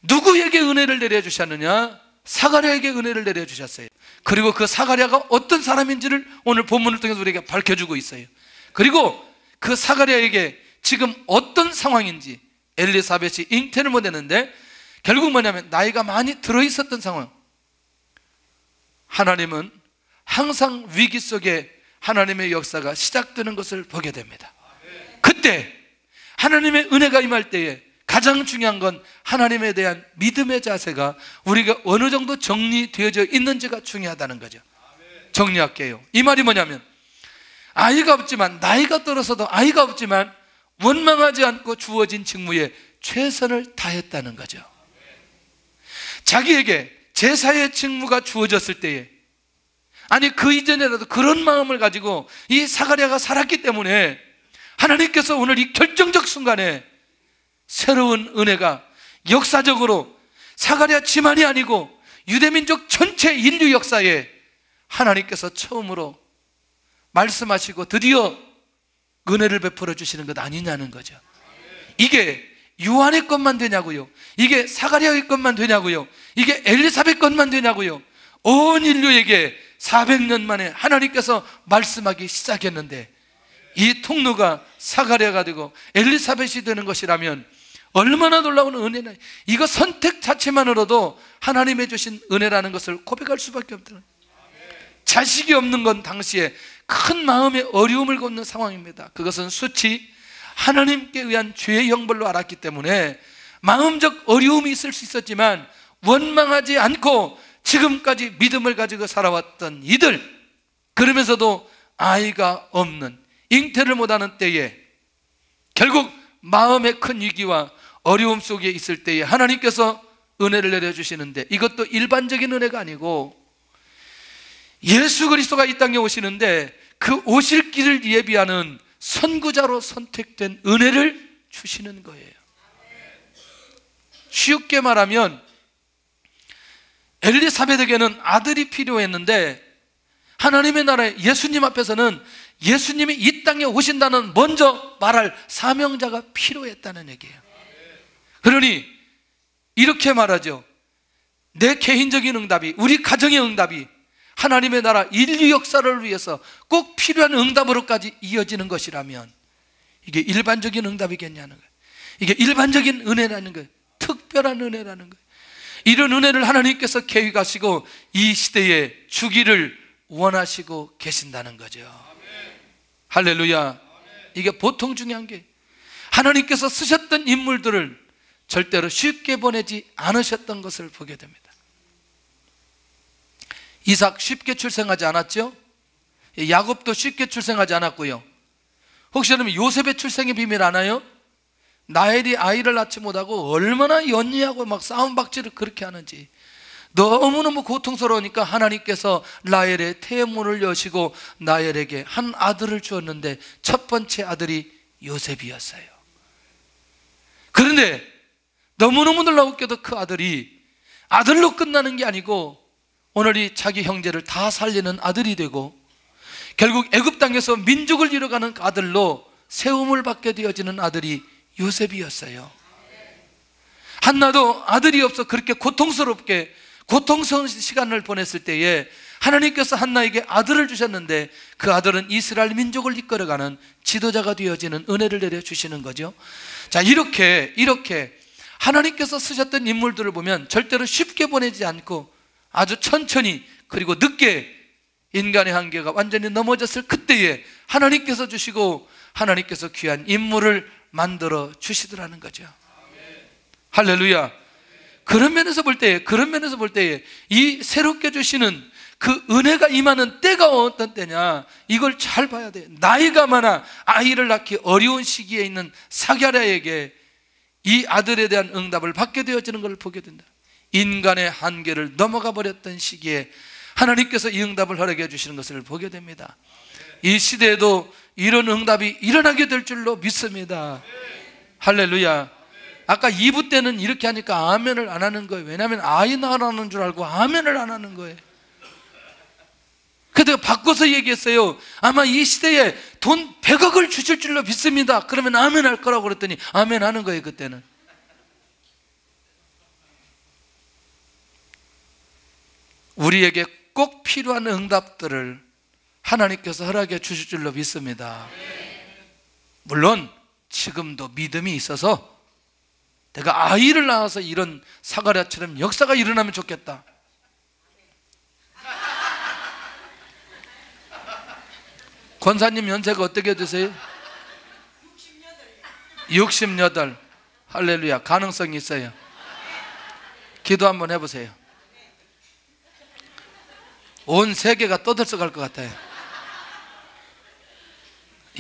S1: 누구에게 은혜를 내려주셨느냐? 사가랴에게 은혜를 내려주셨어요. 그리고 그 사가랴가 어떤 사람인지를 오늘 본문을 통해서 우리에게 밝혀주고 있어요. 그리고 그 사가랴에게 지금 어떤 상황인지 엘리사벳이 잉태를 못했는데 결국 뭐냐면 나이가 많이 들어있었던 상황. 하나님은 항상 위기 속에 하나님의 역사가 시작되는 것을 보게 됩니다. 그때 하나님의 은혜가 임할 때에 가장 중요한 건 하나님에 대한 믿음의 자세가 우리가 어느 정도 정리되어져 있는지가 중요하다는 거죠. 정리할게요. 이 말이 뭐냐면 아이가 없지만 나이가 들어서도 아이가 없지만 원망하지 않고 주어진 직무에 최선을 다했다는 거죠. 자기에게 제사의 직무가 주어졌을 때에, 아니 그 이전에라도 그런 마음을 가지고 이 사가랴가 살았기 때문에 하나님께서 오늘 이 결정적 순간에 새로운 은혜가 역사적으로 사가랴 집안이 아니고 유대민족 전체 인류 역사에 하나님께서 처음으로 말씀하시고 드디어 은혜를 베풀어 주시는 것 아니냐는 거죠. 이게 요한의 것만 되냐고요? 이게 사가랴의 것만 되냐고요? 이게 엘리사벳 것만 되냐고요? 온 인류에게 400년 만에 하나님께서 말씀하기 시작했는데 이 통로가 사가랴가 되고 엘리사벳이 되는 것이라면 얼마나 놀라운 은혜나. 이거 선택 자체만으로도 하나님의 주신 은혜라는 것을 고백할 수밖에 없다는. 자식이 없는 건 당시에 큰 마음의 어려움을 겪는 상황입니다. 그것은 수치 하나님께 의한 죄의 형벌로 알았기 때문에 마음적 어려움이 있을 수 있었지만 원망하지 않고 지금까지 믿음을 가지고 살아왔던 이들, 그러면서도 아이가 없는, 잉태를 못하는 때에 결국 마음의 큰 위기와 어려움 속에 있을 때에 하나님께서 은혜를 내려주시는데, 이것도 일반적인 은혜가 아니고 예수 그리스도가 이 땅에 오시는데 그 오실 길을 예비하는 선구자로 선택된 은혜를 주시는 거예요. 쉽게 말하면 엘리사벳에게는 아들이 필요했는데 하나님의 나라에 예수님 앞에서는 예수님이 이 땅에 오신다는 먼저 말할 사명자가 필요했다는 얘기예요. 그러니 이렇게 말하죠. 내 개인적인 응답이, 우리 가정의 응답이 하나님의 나라 인류 역사를 위해서 꼭 필요한 응답으로까지 이어지는 것이라면 이게 일반적인 응답이겠냐는 거예요. 이게 일반적인 은혜라는 거예요. 특별한 은혜라는 거예요. 이런 은혜를 하나님께서 계획하시고 이 시대에 주기를 원하시고 계신다는 거죠. 할렐루야. 이게 보통 중요한 게, 하나님께서 쓰셨던 인물들을 절대로 쉽게 보내지 않으셨던 것을 보게 됩니다. 이삭 쉽게 출생하지 않았죠? 야곱도 쉽게 출생하지 않았고요. 혹시 여러분 요셉의 출생의 비밀 아나요? 라헬이 아이를 낳지 못하고 얼마나 연희하고 막 싸움박질을 그렇게 하는지, 너무너무 고통스러우니까 하나님께서 라헬의 태문을 여시고 라헬에게 한 아들을 주었는데 첫 번째 아들이 요셉이었어요. 그런데 너무너무 놀라웠게도 그 아들이 아들로 끝나는 게 아니고 오늘이 자기 형제를 다 살리는 아들이 되고 결국 애굽 땅에서 민족을 이뤄가는 아들로 세움을 받게 되어지는 아들이 요셉이었어요. 한나도 아들이 없어 그렇게 고통스럽게 고통스러운 시간을 보냈을 때에 하나님께서 한나에게 아들을 주셨는데 그 아들은 이스라엘 민족을 이끌어가는 지도자가 되어지는 은혜를 내려주시는 거죠. 자, 이렇게 하나님께서 쓰셨던 인물들을 보면 절대로 쉽게 보내지 않고 아주 천천히 그리고 늦게 인간의 한계가 완전히 넘어졌을 그때에 하나님께서 주시고 하나님께서 귀한 인물을 만들어 주시더라는 거죠. 할렐루야. 그런 면에서 볼 때에 이 새롭게 주시는 그 은혜가 임하는 때가 어떤 때냐, 이걸 잘 봐야 돼요. 나이가 많아 아이를 낳기 어려운 시기에 있는 사가랴에게 이 아들에 대한 응답을 받게 되어지는 걸 보게 된다. 인간의 한계를 넘어가 버렸던 시기에 하나님께서 이 응답을 허락해 주시는 것을 보게 됩니다. 이 시대에도 이런 응답이 일어나게 될 줄로 믿습니다. 할렐루야. 아까 2부 때는 이렇게 하니까 아멘을 안 하는 거예요. 왜냐하면 아이 낳으라는 줄 알고 아멘을 안 하는 거예요. 그래서 바꿔서 얘기했어요. 아마 이 시대에 돈 100억을 주실 줄로 믿습니다. 그러면 아멘 할 거라고 그랬더니 아멘 하는 거예요. 그때는 우리에게 꼭 필요한 응답들을 하나님께서 허락해 주실 줄로 믿습니다. 물론 지금도 믿음이 있어서 내가 아이를 낳아서 이런 사가랴처럼 역사가 일어나면 좋겠다. 권사님 연세가 어떻게 되세요? 68. 할렐루야. 가능성이 있어요. 기도 한번 해보세요. 온 세계가 떠들썩할 것 같아요.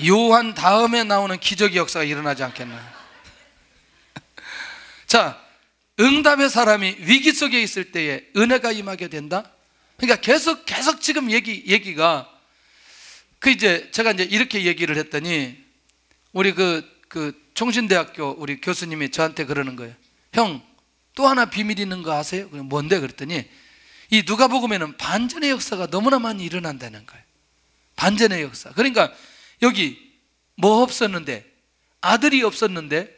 S1: 요한 다음에 나오는 기적의 역사가 일어나지 않겠나. 자, 응답의 사람이 위기 속에 있을 때에 은혜가 임하게 된다. 그러니까 계속 지금 얘기가 제가 이렇게 얘기를 했더니 우리 총신대학교 우리 교수님이 저한테 그러는 거예요. 형, 또 하나 비밀 있는 거 아세요? 뭔데? 그랬더니 이 누가복음에는 반전의 역사가 너무나 많이 일어난다는 거예요. 반전의 역사. 그러니까 여기 뭐 없었는데, 아들이 없었는데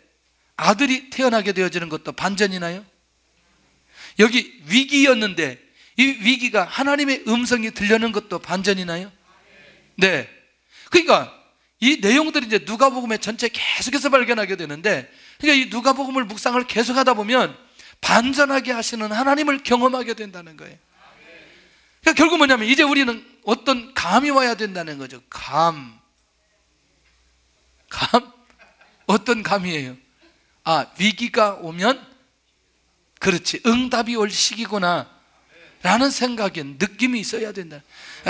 S1: 아들이 태어나게 되어지는 것도 반전이나요? 여기 위기였는데 이 위기가 하나님의 음성이 들려는 것도 반전이나요? 네. 그러니까 이 내용들이 이제 누가복음의 전체 계속해서 발견하게 되는데, 그러니까 이 누가복음을 묵상을 계속하다 보면 반전하게 하시는 하나님을 경험하게 된다는 거예요. 그러니까 결국 뭐냐면 이제 우리는 어떤 감이 와야 된다는 거죠. 감. 어떤 감이에요? 위기가 오면 그렇지, 응답이 올 시기구나 라는 생각이, 느낌이 있어야 된다.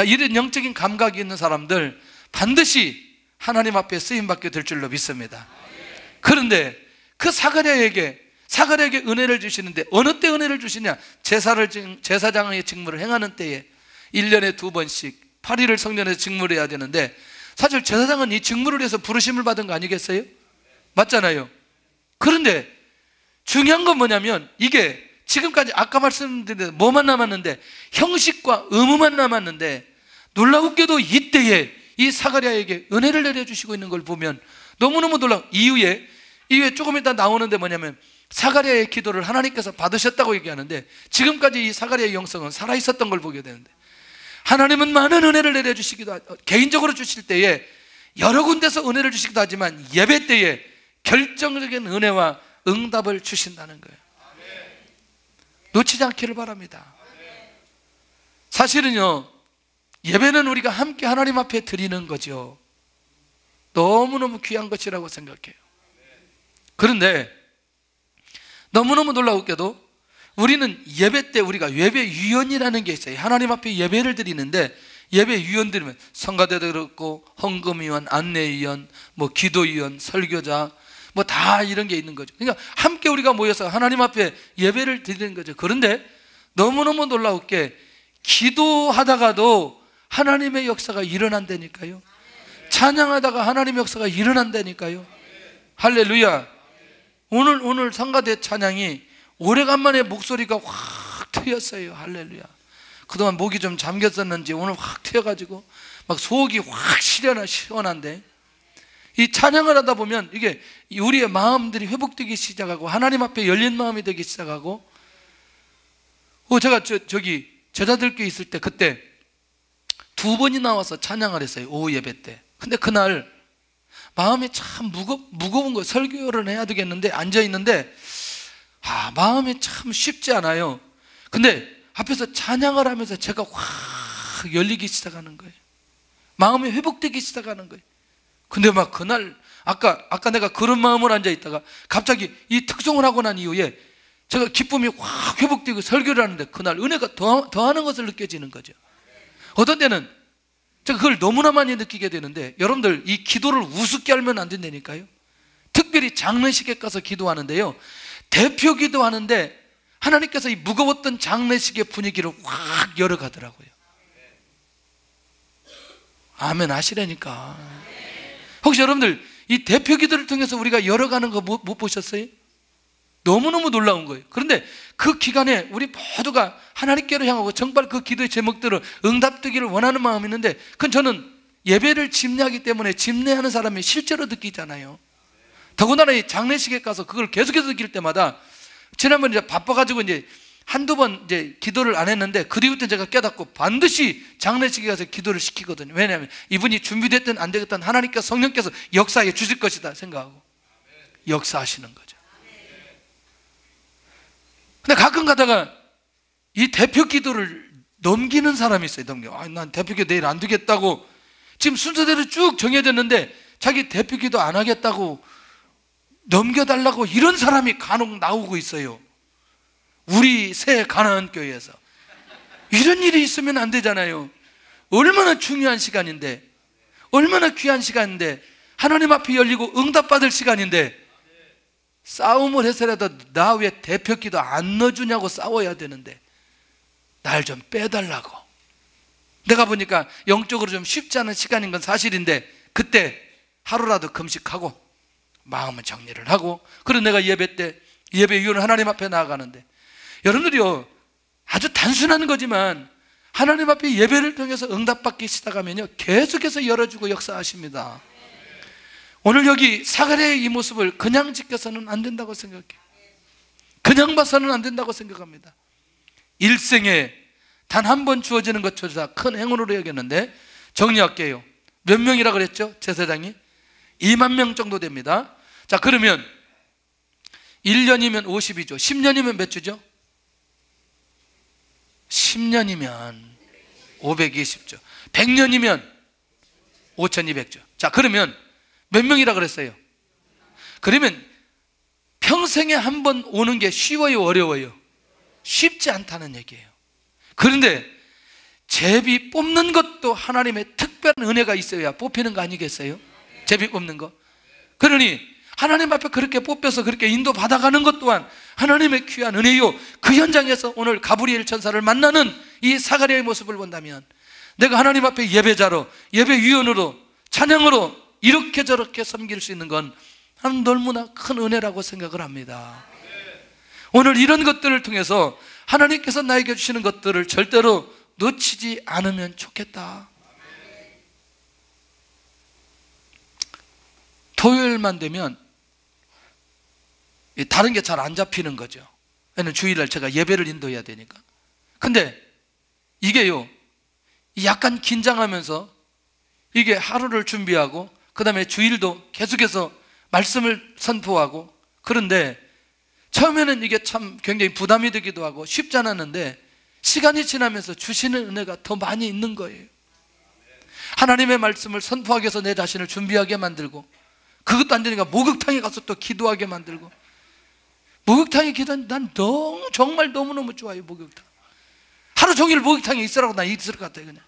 S1: 이런 영적인 감각이 있는 사람들 반드시 하나님 앞에 쓰임받게 될 줄로 믿습니다. 그런데 그 사가랴에게 은혜를 주시는데 어느 때 은혜를 주시냐? 제사장의 직무를 행하는 때에 1년에 2번씩 8일을 성전에서 직무를 해야 되는데, 사실 제사장은 이 직무를 해서 부르심을 받은 거 아니겠어요? 맞잖아요. 그런데 중요한 건 뭐냐면 이게 지금까지 아까 말씀드린 대로 뭐만 남았는데, 형식과 의무만 남았는데, 놀라웠게도 이때에 이 사가랴에게 은혜를 내려주시고 있는 걸 보면 너무너무 놀라워. 이후에 조금 이따 나오는데 뭐냐면 사가랴의 기도를 하나님께서 받으셨다고 얘기하는데, 지금까지 이 사가랴의 영성은 살아있었던 걸 보게 되는데, 하나님은 많은 은혜를 내려주시기도 하고 개인적으로 주실 때에 여러 군데서 은혜를 주시기도 하지만 예배 때에 결정적인 은혜와 응답을 주신다는 거예요. 놓치지 않기를 바랍니다. 사실은요, 예배는 우리가 함께 하나님 앞에 드리는 거죠. 너무너무 귀한 것이라고 생각해요. 그런데 너무너무 놀라웠게도 우리는 예배 때 우리가 예배위원이라는 게 있어요. 하나님 앞에 예배를 드리는데 예배위원 드리면 성가대도 그렇고 헌금위원, 안내위원, 기도위원, 설교자 다 이런 게 있는 거죠. 그러니까 함께 우리가 모여서 하나님 앞에 예배를 드리는 거죠. 그런데 너무너무 놀라웠게 기도하다가도 하나님의 역사가 일어난다니까요. 찬양하다가 하나님의 역사가 일어난다니까요. 할렐루야. 오늘 성가대 찬양이 오래간만에 목소리가 확 트였어요. 할렐루야. 그동안 목이 좀 잠겼었는지 오늘 확 트여가지고 막 속이 확 시원한데, 이 찬양을 하다 보면 이게 우리의 마음들이 회복되기 시작하고 하나님 앞에 열린 마음이 되기 시작하고, 제가 저기 제자들께 있을 때 그때 2번이 나와서 찬양을 했어요. 오후 예배 때. 근데 그날 마음이 참 무거운 거예요. 설교를 해야 되겠는데 앉아있는데 마음이 참 쉽지 않아요. 근데 앞에서 찬양을 하면서 제가 확 열리기 시작하는 거예요. 마음이 회복되기 시작하는 거예요. 근데 막 그날 아까 내가 그런 마음으로 앉아있다가 갑자기 이 특송을 하고 난 이후에 제가 기쁨이 확 회복되고 설교를 하는데 그날 은혜가 더하는 것을 느껴지는 거죠. 어떤 때는 제가 그걸 너무나 많이 느끼게 되는데, 여러분들 이 기도를 우습게 알면 안 된다니까요. 특별히 장례식에 가서 기도하는데요, 대표 기도하는데 하나님께서 이 무거웠던 장례식의 분위기를 확 열어가더라고요. 아멘 하시라니까. 혹시 여러분들 이 대표 기도를 통해서 우리가 열어가는 거 못 보셨어요? 너무너무 놀라운 거예요. 그런데 그 기간에 우리 모두가 하나님께로 향하고 정말 그 기도의 제목대로 응답되기를 원하는 마음이 있는데, 그건 저는 예배를 집례하기 때문에 집례하는 사람이 실제로 느끼잖아요. 더군다나 이 장례식에 가서 그걸 계속해서 느낄 때마다, 지난번 이제 바빠가지고 이제 한두 번 이제 기도를 안 했는데 그 뒤부터 제가 깨닫고 반드시 장례식에 가서 기도를 시키거든요. 왜냐하면 이분이 준비됐든 안 되겠든 하나님께서 성령께서 역사해 주실 것이다 생각하고 역사하시는 거죠. 근데 가끔 가다가 이 대표 기도를 넘기는 사람이 있어요. 난 대표 기도 내일 안 되겠다고 지금 순서대로 쭉 정해졌는데 자기 대표 기도 안 하겠다고 넘겨달라고 이런 사람이 간혹 나오고 있어요. 우리 새 가나안 교회에서 이런 일이 있으면 안 되잖아요. 얼마나 중요한 시간인데, 얼마나 귀한 시간인데, 하나님 앞에 열리고 응답받을 시간인데 싸움을 해서라도 나 왜 대표기도 안 넣어주냐고 싸워야 되는데 날 좀 빼달라고. 내가 보니까 영적으로 좀 쉽지 않은 시간인 건 사실인데 그때 하루라도 금식하고 마음은 정리를 하고, 그리고 내가 예배 때 예배위원을 하나님 앞에 나아가는데, 여러분들이요, 아주 단순한 거지만 하나님 앞에 예배를 통해서 응답받기 시작하면요 계속해서 열어주고 역사하십니다. 오늘 여기 사가랴의 이 모습을 그냥 지켜서는 안 된다고 생각해요. 그냥 봐서는 안 된다고 생각합니다. 일생에 단 한 번 주어지는 것조차 큰 행운으로 여겼는데, 정리할게요. 몇 명이라 그랬죠? 제사장이 2만 명 정도 됩니다. 자, 그러면 1년이면 50이죠 10년이면 몇 주죠? 10년이면 520조 100년이면 5200조. 자, 그러면 몇 명이라 그랬어요? 그러면 평생에 한 번 오는 게 쉬워요, 어려워요? 쉽지 않다는 얘기예요. 그런데 제비 뽑는 것도 하나님의 특별한 은혜가 있어야 뽑히는 거 아니겠어요? 제비 뽑는 거. 그러니 하나님 앞에 그렇게 뽑혀서 그렇게 인도받아가는 것 또한 하나님의 귀한 은혜요. 그 현장에서 오늘 가브리엘 천사를 만나는 이 사가랴의 모습을 본다면, 내가 하나님 앞에 예배자로, 예배위원으로, 찬양으로 이렇게 저렇게 섬길 수 있는 건 너무나 큰 은혜라고 생각을 합니다. 오늘 이런 것들을 통해서 하나님께서 나에게 주시는 것들을 절대로 놓치지 않으면 좋겠다. 토요일만 되면 다른 게 잘 안 잡히는 거죠. 왜냐면 주일날 제가 예배를 인도해야 되니까. 근데 이게요, 약간 긴장하면서 이게 하루를 준비하고 그 다음에 주일도 계속해서 말씀을 선포하고, 그런데 처음에는 이게 참 굉장히 부담이 되기도 하고 쉽지 않았는데 시간이 지나면서 주시는 은혜가 더 많이 있는 거예요. 하나님의 말씀을 선포하기 위해서 내 자신을 준비하게 만들고, 그것도 안 되니까 목욕탕에 가서 또 기도하게 만들고. 목욕탕에 기도하는 난 정말 너무너무 좋아요. 목욕탕 하루 종일 목욕탕에 있으라고 난 있을 것 같아요. 그냥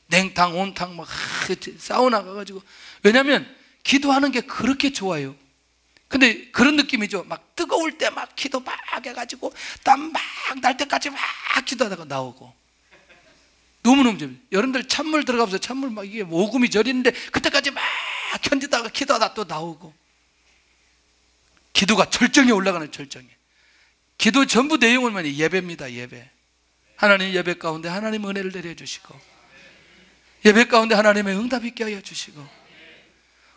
S1: 냉탕 온탕 막 사우나 가가지고. 왜냐하면 기도하는 게 그렇게 좋아요. 근데 그런 느낌이죠. 막 뜨거울 때 막 기도 막 해가지고 땀 막 날 때까지 막 기도하다가 나오고. 너무너무 재밌어요. 여러분들 찬물 들어가면서 찬물 막 이게 오금이 저리는데 그때까지 막 견디다가 기도하다 또 나오고. 기도가 절정에 올라가는 절정에. 기도 전부 내용은 뭐니? 예배입니다. 예배. 하나님 예배 가운데 하나님 은혜를 내려주시고, 예배 가운데 하나님의 응답 있게 하여 주시고,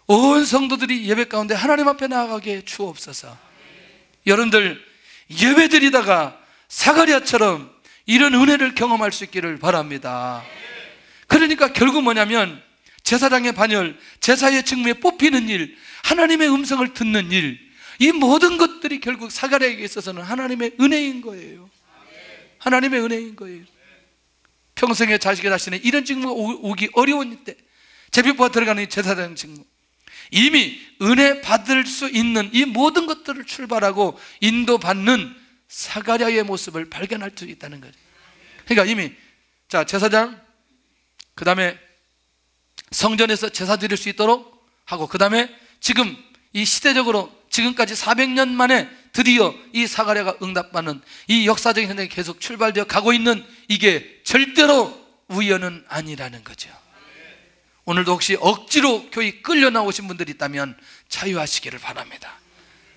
S1: 온 성도들이 예배 가운데 하나님 앞에 나아가게 주옵소서. 여러분들 예배 드리다가 사가랴처럼 이런 은혜를 경험할 수 있기를 바랍니다. 그러니까 결국 뭐냐면 제사장의 반열, 제사의 직무에 뽑히는 일, 하나님의 음성을 듣는 일, 이 모든 것들이 결국 사가랴에게 있어서는 하나님의 은혜인 거예요. 하나님의 은혜인 거예요. 평생에 자식의 자신의 이런 직무가 오기 어려운 때 제비부가 들어가는 이 제사장 직무, 이미 은혜 받을 수 있는 이 모든 것들을 출발하고 인도받는 사가랴의 모습을 발견할 수 있다는 거죠. 그러니까 이미 자 제사장, 그 다음에 성전에서 제사 드릴 수 있도록 하고, 그 다음에 지금 이 시대적으로 지금까지 400년 만에 드디어 이 사가랴가 응답받는 이 역사적인 현장이 계속 출발되어 가고 있는, 이게 절대로 우연은 아니라는 거죠. 오늘도 혹시 억지로 교회 끌려 나오신 분들이 있다면 자유하시기를 바랍니다.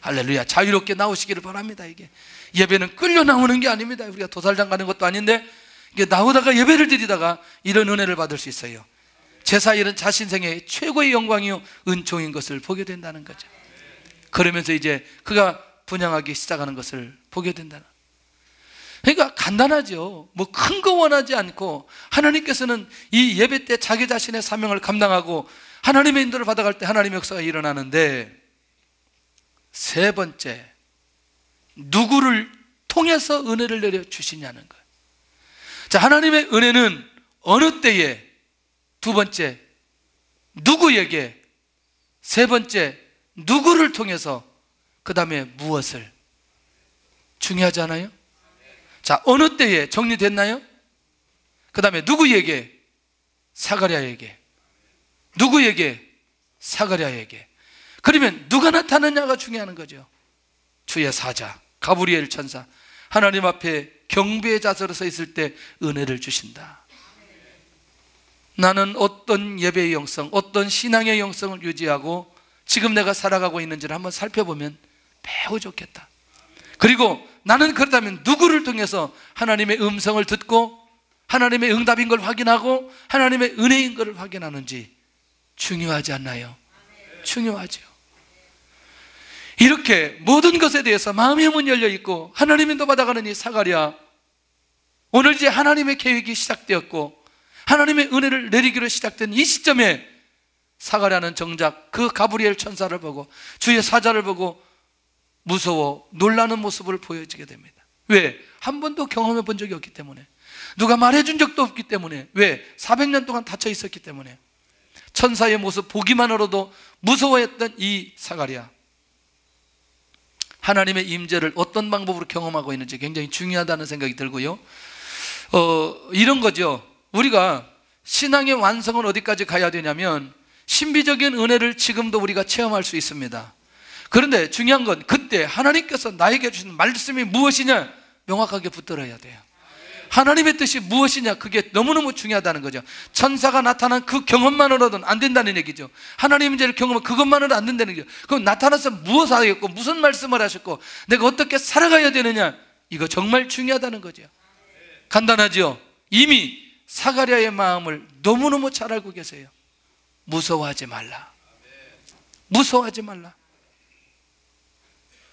S1: 할렐루야. 자유롭게 나오시기를 바랍니다. 이게 예배는 끌려 나오는 게 아닙니다. 우리가 도살장 가는 것도 아닌데 이게 나오다가 예배를 드리다가 이런 은혜를 받을 수 있어요. 제사일은 자신 생애의 최고의 영광이요 은총인 것을 보게 된다는 거죠. 그러면서 이제 그가 분양하기 시작하는 것을 보게 된다는. 그러니까 간단하죠. 뭐 큰 거 원하지 않고 하나님께서는 이 예배 때 자기 자신의 사명을 감당하고 하나님의 인도를 받아갈 때 하나님의 역사가 일어나는데, 세 번째, 누구를 통해서 은혜를 내려주시냐는 거예요. 자, 하나님의 은혜는 어느 때에, 두 번째, 누구에게, 세 번째, 누구를 통해서, 그 다음에 무엇을. 중요하지 않아요? 자, 어느 때에 정리됐나요? 그 다음에 누구에게? 사가랴에게. 누구에게? 사가랴에게. 그러면 누가 나타나냐가 중요한 거죠. 주의 사자 가브리엘 천사 하나님 앞에 경배의 자세로 서 있을 때 은혜를 주신다. 나는 어떤 예배의 영성, 어떤 신앙의 영성을 유지하고 지금 내가 살아가고 있는지를 한번 살펴보면 매우 좋겠다. 그리고 나는 그렇다면 누구를 통해서 하나님의 음성을 듣고 하나님의 응답인 걸 확인하고 하나님의 은혜인 걸 확인하는지 중요하지 않나요? 중요하죠. 이렇게 모든 것에 대해서 마음의 문 열려 있고 하나님의 인도받아가는 이 사가랴, 오늘 이제 하나님의 계획이 시작되었고 하나님의 은혜를 내리기로 시작된 이 시점에 사가랴는 정작 그 가브리엘 천사를 보고 주의 사자를 보고 무서워 놀라는 모습을 보여지게 됩니다. 왜? 한 번도 경험해 본 적이 없기 때문에, 누가 말해준 적도 없기 때문에, 왜? 400년 동안 닫혀 있었기 때문에 천사의 모습 보기만으로도 무서워했던 이 사가랴, 하나님의 임재를 어떤 방법으로 경험하고 있는지 굉장히 중요하다는 생각이 들고요. 이런 거죠. 우리가 신앙의 완성은 어디까지 가야 되냐면 신비적인 은혜를 지금도 우리가 체험할 수 있습니다. 그런데 중요한 건 그때 하나님께서 나에게 주신 말씀이 무엇이냐 명확하게 붙들어야 돼요. 하나님의 뜻이 무엇이냐, 그게 너무너무 중요하다는 거죠. 천사가 나타난 그 경험만으로는 안 된다는 얘기죠. 하나님의 임재를 경험한 그것만으로는 안 된다는 얘기죠. 그럼 나타나서 무엇을 하겠고 무슨 말씀을 하셨고 내가 어떻게 살아가야 되느냐, 이거 정말 중요하다는 거죠. 간단하죠. 이미 사가랴의 마음을 너무너무 잘 알고 계세요. 무서워하지 말라. 무서워하지 말라.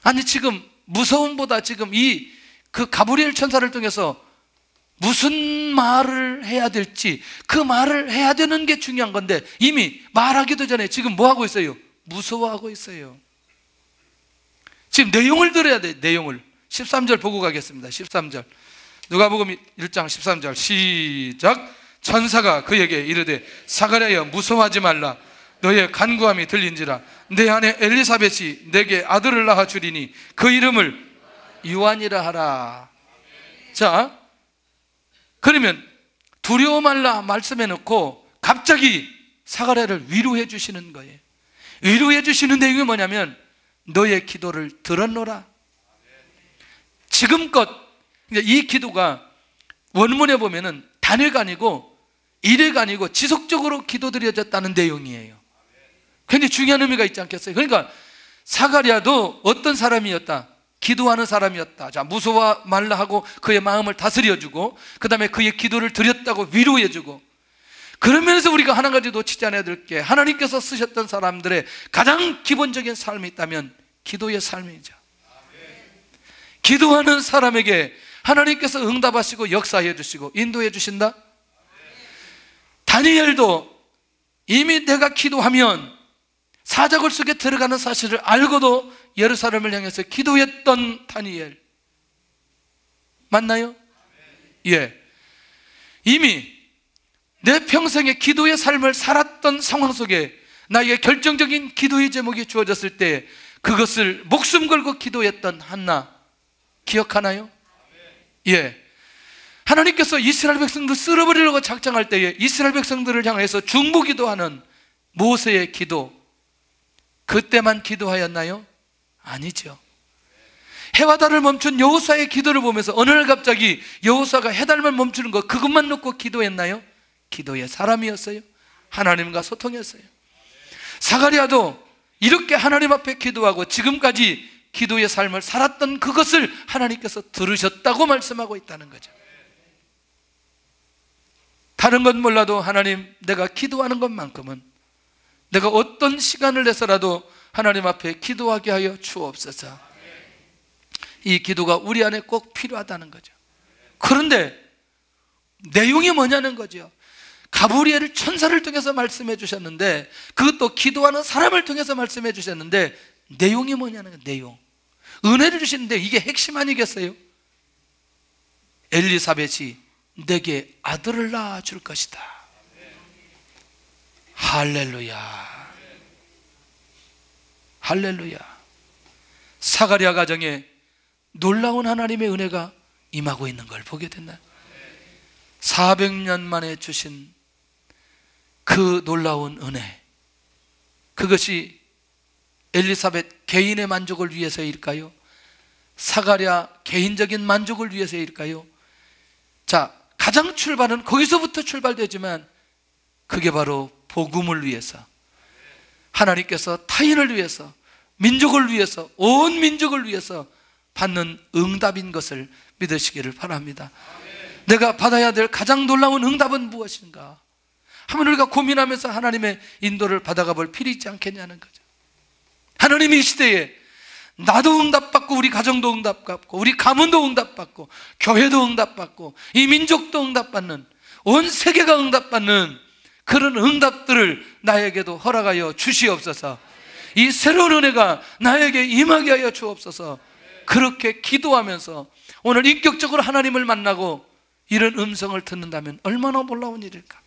S1: 아니 지금 무서움보다 지금 그 가브리엘 천사를 통해서 무슨 말을 해야 될지, 그 말을 해야 되는 게 중요한 건데 이미 말하기도 전에 지금 뭐 하고 있어요? 무서워하고 있어요. 지금 내용을 들어야 돼. 내용을 13절 보고 가겠습니다. 13절 누가복음 1장 13절 시작. 천사가 그에게 이르되 사가랴여 무서워하지 말라. 너의 간구함이 들린지라. 내 아내 엘리사벳이 내게 아들을 낳아 주리니 그 이름을 요한이라 하라. 자, 그러면 두려워 말라 말씀해 놓고 갑자기 사가랴를 위로해 주시는 거예요. 위로해 주시는 내용이 뭐냐면 너의 기도를 들었노라. 지금껏 이 기도가 원문에 보면은 단회가 아니고 일회가 아니고 지속적으로 기도드려졌다는 내용이에요. 굉장히 중요한 의미가 있지 않겠어요? 그러니까 사가랴도 어떤 사람이었다? 기도하는 사람이었다. 자, 무서워 말라 하고 그의 마음을 다스려주고 그 다음에 그의 기도를 드렸다고 위로해주고, 그러면서 우리가 한 가지 놓치지 않아야 될 게 하나님께서 쓰셨던 사람들의 가장 기본적인 삶이 있다면 기도의 삶이죠. 기도하는 사람에게 하나님께서 응답하시고 역사해 주시고 인도해 주신다. 다니엘도 이미 내가 기도하면 사자굴 속에 들어가는 사실을 알고도 예루살렘을 향해서 기도했던 다니엘 맞나요? 예. 이미 내 평생의 기도의 삶을 살았던 상황 속에 나에게 결정적인 기도의 제목이 주어졌을 때 그것을 목숨 걸고 기도했던 한나 기억하나요? 예. 하나님께서 이스라엘 백성들 쓸어버리려고 작정할 때에 이스라엘 백성들을 향해서 중보기도하는 모세의 기도, 그때만 기도하였나요? 아니죠. 해와 달을 멈춘 여호수아의 기도를 보면서 어느 날 갑자기 여호수아가 해달만 멈추는 거 그것만 놓고 기도했나요? 기도의 사람이었어요. 하나님과 소통했어요. 사가랴도 이렇게 하나님 앞에 기도하고 지금까지 기도의 삶을 살았던 그것을 하나님께서 들으셨다고 말씀하고 있다는 거죠. 다른 건 몰라도 하나님, 내가 기도하는 것만큼은 내가 어떤 시간을 내서라도 하나님 앞에 기도하게 하여 주옵소서. 이 기도가 우리 안에 꼭 필요하다는 거죠. 그런데 내용이 뭐냐는 거죠. 가브리엘 천사를 통해서 말씀해 주셨는데, 그것도 기도하는 사람을 통해서 말씀해 주셨는데 내용이 뭐냐는 거예요. 내용. 은혜를 주시는데 이게 핵심 아니겠어요? 엘리사벳이 내게 아들을 낳아 줄 것이다. 할렐루야. 할렐루야. 사가랴 가정에 놀라운 하나님의 은혜가 임하고 있는 걸 보게 된다. 400년 만에 주신 그 놀라운 은혜, 그것이 엘리사벳 개인의 만족을 위해서일까요? 사가랴 개인적인 만족을 위해서일까요? 자, 가장 출발은 거기서부터 출발되지만 그게 바로 복음을 위해서, 하나님께서 타인을 위해서, 민족을 위해서, 온 민족을 위해서 받는 응답인 것을 믿으시기를 바랍니다. 내가 받아야 될 가장 놀라운 응답은 무엇인가? 한번 우리가 고민하면서 하나님의 인도를 받아가 볼 필요 있지 않겠냐는 거죠. 하나님이 이 시대에 나도 응답받고, 우리 가정도 응답받고, 우리 가문도 응답받고, 교회도 응답받고, 이 민족도 응답받는, 온 세계가 응답받는 그런 응답들을 나에게도 허락하여 주시옵소서. 이 새로운 은혜가 나에게 임하게 하여 주옵소서. 그렇게 기도하면서 오늘 인격적으로 하나님을 만나고 이런 음성을 듣는다면 얼마나 놀라운 일일까.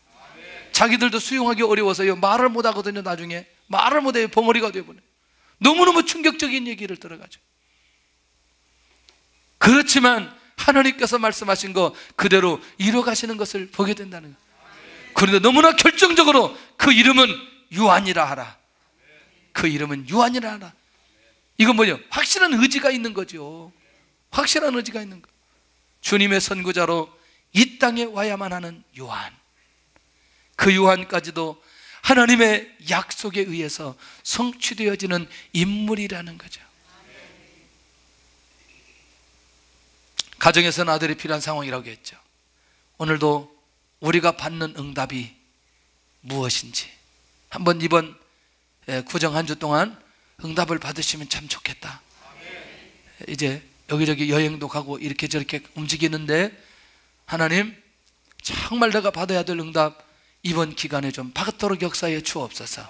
S1: 자기들도 수용하기 어려워서요, 말을 못하거든요. 나중에 말을 못해요. 벙어리가 되어버려요. 너무너무 충격적인 얘기를 들어가죠. 그렇지만 하나님께서 말씀하신 거 그대로 이뤄가시는 것을 보게 된다는 거예요. 그런데 너무나 결정적으로 그 이름은 유한이라 하라. 그 이름은 유한이라 하라. 이건 뭐예요? 확실한 의지가 있는 거죠. 확실한 의지가 있는 거. 주님의 선구자로 이 땅에 와야만 하는 요한, 그 요한까지도 하나님의 약속에 의해서 성취되어지는 인물이라는 거죠. 가정에서는 아들이 필요한 상황이라고 했죠. 오늘도 우리가 받는 응답이 무엇인지 한번 이번 구정 한 주 동안 응답을 받으시면 참 좋겠다. 이제 여기저기 여행도 가고 이렇게 저렇게 움직이는데 하나님, 정말 내가 받아야 될 응답 이번 기간에 좀 받도록 역사해 주옵소서.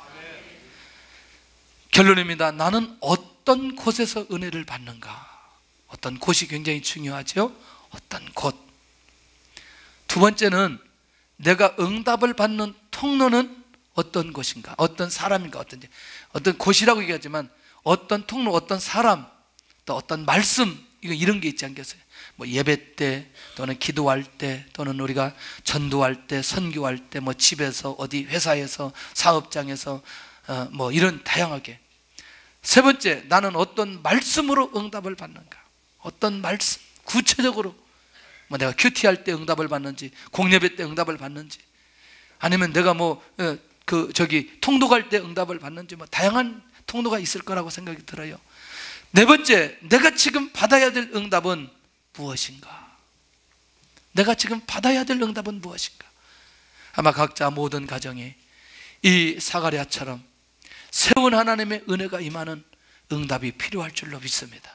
S1: 결론입니다. 나는 어떤 곳에서 은혜를 받는가? 어떤 곳이 굉장히 중요하죠. 어떤 곳. 두 번째는 내가 응답을 받는 통로는 어떤 곳인가? 어떤 사람인가? 어떤 곳이라고 얘기하지만 어떤 통로, 어떤 사람, 또 어떤 말씀, 이런 게 있지 않겠어요? 뭐 예배 때, 또는 기도할 때, 또는 우리가 전도할 때, 선교할 때, 뭐 집에서, 어디 회사에서, 사업장에서, 뭐 이런 다양하게. 세 번째, 나는 어떤 말씀으로 응답을 받는가? 어떤 말씀, 구체적으로 뭐 내가 큐티할 때 응답을 받는지, 공예배 때 응답을 받는지, 아니면 내가 뭐 통도 갈 때 응답을 받는지, 뭐 다양한 통로가 있을 거라고 생각이 들어요. 네 번째, 내가 지금 받아야 될 응답은 무엇인가? 내가 지금 받아야 될 응답은 무엇인가? 아마 각자 모든 가정에 이 사가랴처럼 새로운 하나님의 은혜가 임하는 응답이 필요할 줄로 믿습니다.